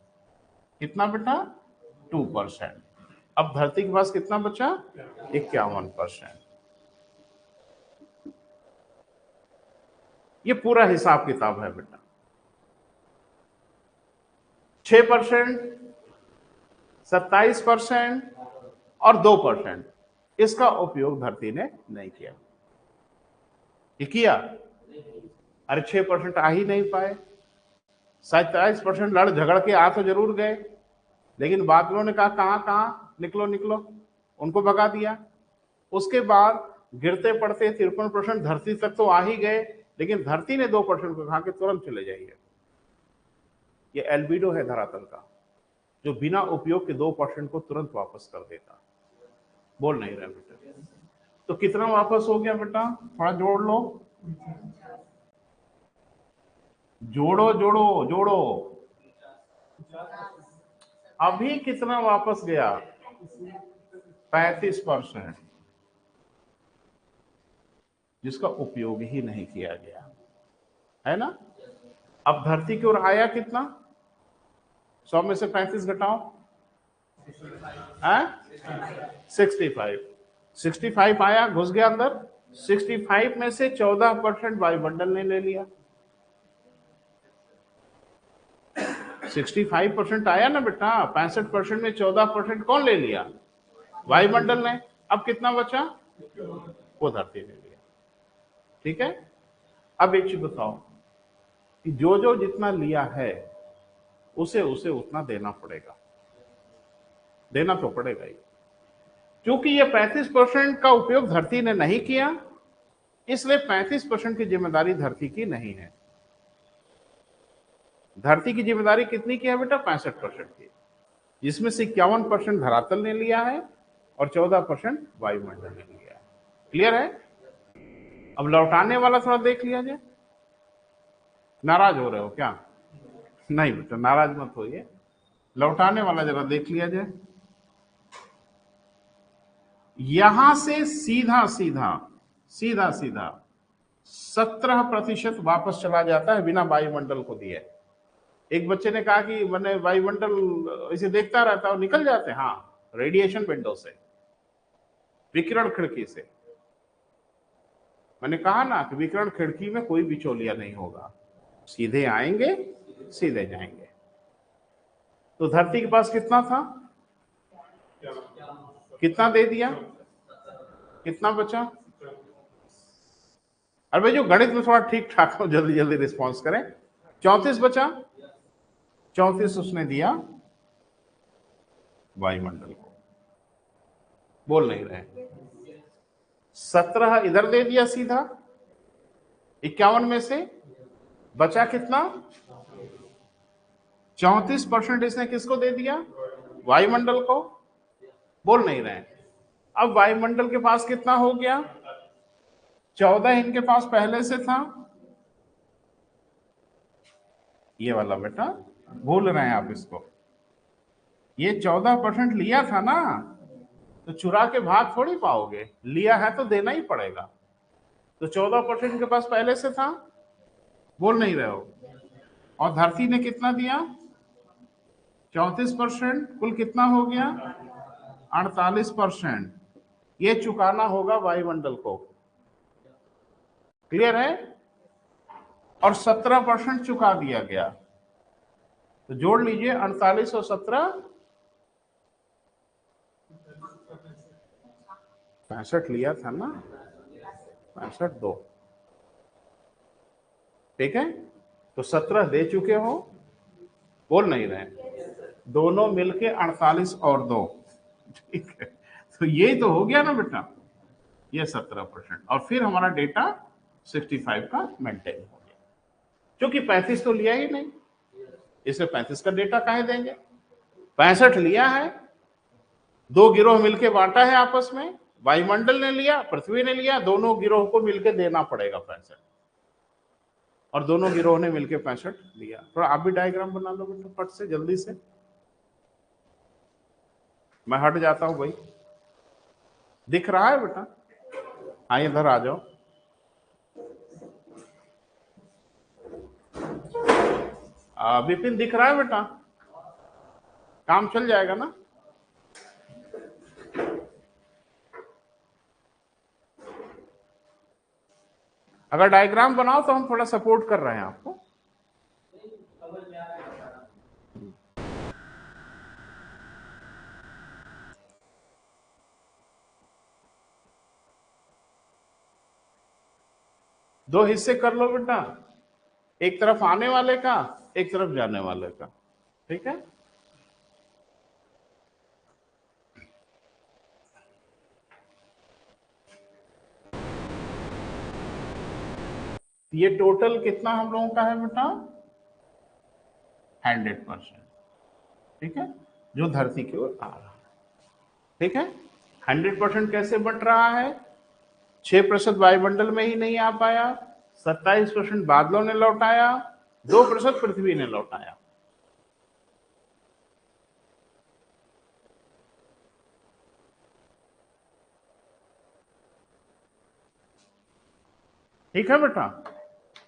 कितना बेटा? 2%। अब धरती के पास कितना बचा? 51%। ये पूरा हिसाब किताब है बेटा। 6%, 27% और 2%, इसका उपयोग धरती ने नहीं किया। ये किया? अरे 6% आ ही नहीं पाए। 27% लड़ झगड़ के आ तो जरूर गए, लेकिन बाद में उन्होंने कहा कहां कहां, निकलो निकलो, उनको भगा दिया। उसके बाद गिरते पड़ते 53% धरती तक तो आ ही गए, लेकिन धरती ने 2% को कहा कि तुरंत चले जाइए। ये एल्बिडो है धरातल का, जो बिना उपयोग के 2% को तुरंत वापस कर देता। बोल नहीं रहे बेटा? तो कितना वापस हो गया बेटा? थोड़ा जोड़ लो, जोड़ो जोड़ो जोड़ो। अभी कितना वापस गया? 35%, जिसका उपयोग ही नहीं किया गया है ना। अब धरती की ओर आया कितना? 100 में से 35 घटाओ, 65। 65 आया, घुस गया अंदर। 65 में से 14% वायुमंडल ने ले लिया। 65% आया ना बेटा, 65% में 14% कौन ले लिया? वायुमंडल ने। अब कितना बचा? वो धरती ने लिया। ठीक है, अब एक चीज बताओ कि जो जो जितना लिया है उसे उसे उतना देना पड़ेगा, देना तो पड़ेगा ही। क्योंकि ये 35% का उपयोग धरती ने नहीं किया, इसलिए 35% की जिम्मेदारी धरती की नहीं है। धरती की जिम्मेदारी कितनी की है बेटा? 65% की, जिसमें से 51% धरातल ने लिया है और 14% वायुमंडल ने लिया है। क्लियर है? अब लौटाने वाला थोड़ा देख लिया जाए। नाराज हो रहे हो क्या? नहीं बेटा, नाराज मत होइए। लौटाने वाला जरा देख लिया जाए। यहां से सीधा सीधा सीधा सीधा 17% वापस चला जाता है बिना वायुमंडल को दिए। एक बच्चे ने कहा कि मैंने वायुमंडल इसे देखता रहता और निकल जाते। हाँ, रेडिएशन विंडो से, विकिरण खिड़की से। मैंने कहा ना कि विकिरण खिड़की में कोई बिचौलिया नहीं होगा, सीधे आएंगे सीधे जाएंगे। तो धरती के पास कितना था? कितना दे दिया? कितना बचा? अरे भाई, जो गणित में थोड़ा ठीक ठाक हो, जल्दी जल्दी रिस्पॉन्स करें। 34 बचा। 34 उसने दिया वायुमंडल को। बोल नहीं रहे? 17 इधर दे दिया सीधा, 51 में से बचा कितना? 34% इसने किसको दे दिया? वायुमंडल को। बोल नहीं रहे? अब वायुमंडल के पास कितना हो गया? 14 इनके पास पहले से था। ये वाला बेटा, भूल रहे हैं आप इसको। ये 14% लिया था ना, तो चुरा के भाग थोड़ी पाओगे, लिया है तो देना ही पड़ेगा। तो 14% के पास पहले से था। बोल नहीं रहे हो? और धरती ने कितना दिया? 34%। कुल कितना हो गया? 48%। ये चुकाना होगा वायुमंडल को। क्लियर है? और 17% चुका दिया गया। तो जोड़ लीजिए 48 और 17, 65 लिया था ना, 65 दो। ठीक है, तो 17 दे चुके हो, बोल नहीं रहे, दोनों मिलके 48 और 2, ठीक है, तो ये तो हो गया ना बेटा, ये 17%, और फिर हमारा डेटा 65 का मेंटेन हो गया, क्योंकि 35 तो लिया ही नहीं, इसे 35 का डेटा काहे देंगे, 65 लिया है, दो गिरोह मिलके बांटा है आपस में, वायुमंडल ने लिया, पृथ्वी ने लिया, दोनों गिरोह को मिलके देना पड़ेगा 65, और दोनों गिरोह ने मिलके 65 लिया। थोड़ा आप भी डायग्राम बना लो बेटा फट से, जल्दी से, मैं हट जाता हूं भाई, दिख रहा है बेटा, हाँ इधर आ जाओ, विपिन दिख रहा है बेटा, काम चल जाएगा ना। अगर डायग्राम बनाओ तो हम थोड़ा सपोर्ट कर रहे हैं आपको। दो हिस्से कर लो बेटा, एक तरफ आने वाले का, एक तरफ जाने वाले का, ठीक है। ये टोटल कितना हम लोगों का है बेटा, 100%, ठीक है, जो धरती की ओर आ रहा है, ठीक है। 100% कैसे बट रहा है, 6% वायुमंडल में ही नहीं आ पाया, 27% बादलों ने लौटाया, 2% पृथ्वी ने लौटाया, ठीक है बेटा।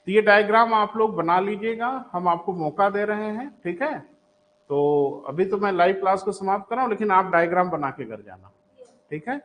तो ये डायग्राम आप लोग बना लीजिएगा, हम आपको मौका दे रहे हैं, ठीक है। तो अभी तो मैं लाइव क्लास को समाप्त कर रहा हूं, लेकिन आप डायग्राम बना के घर जाना, ठीक है।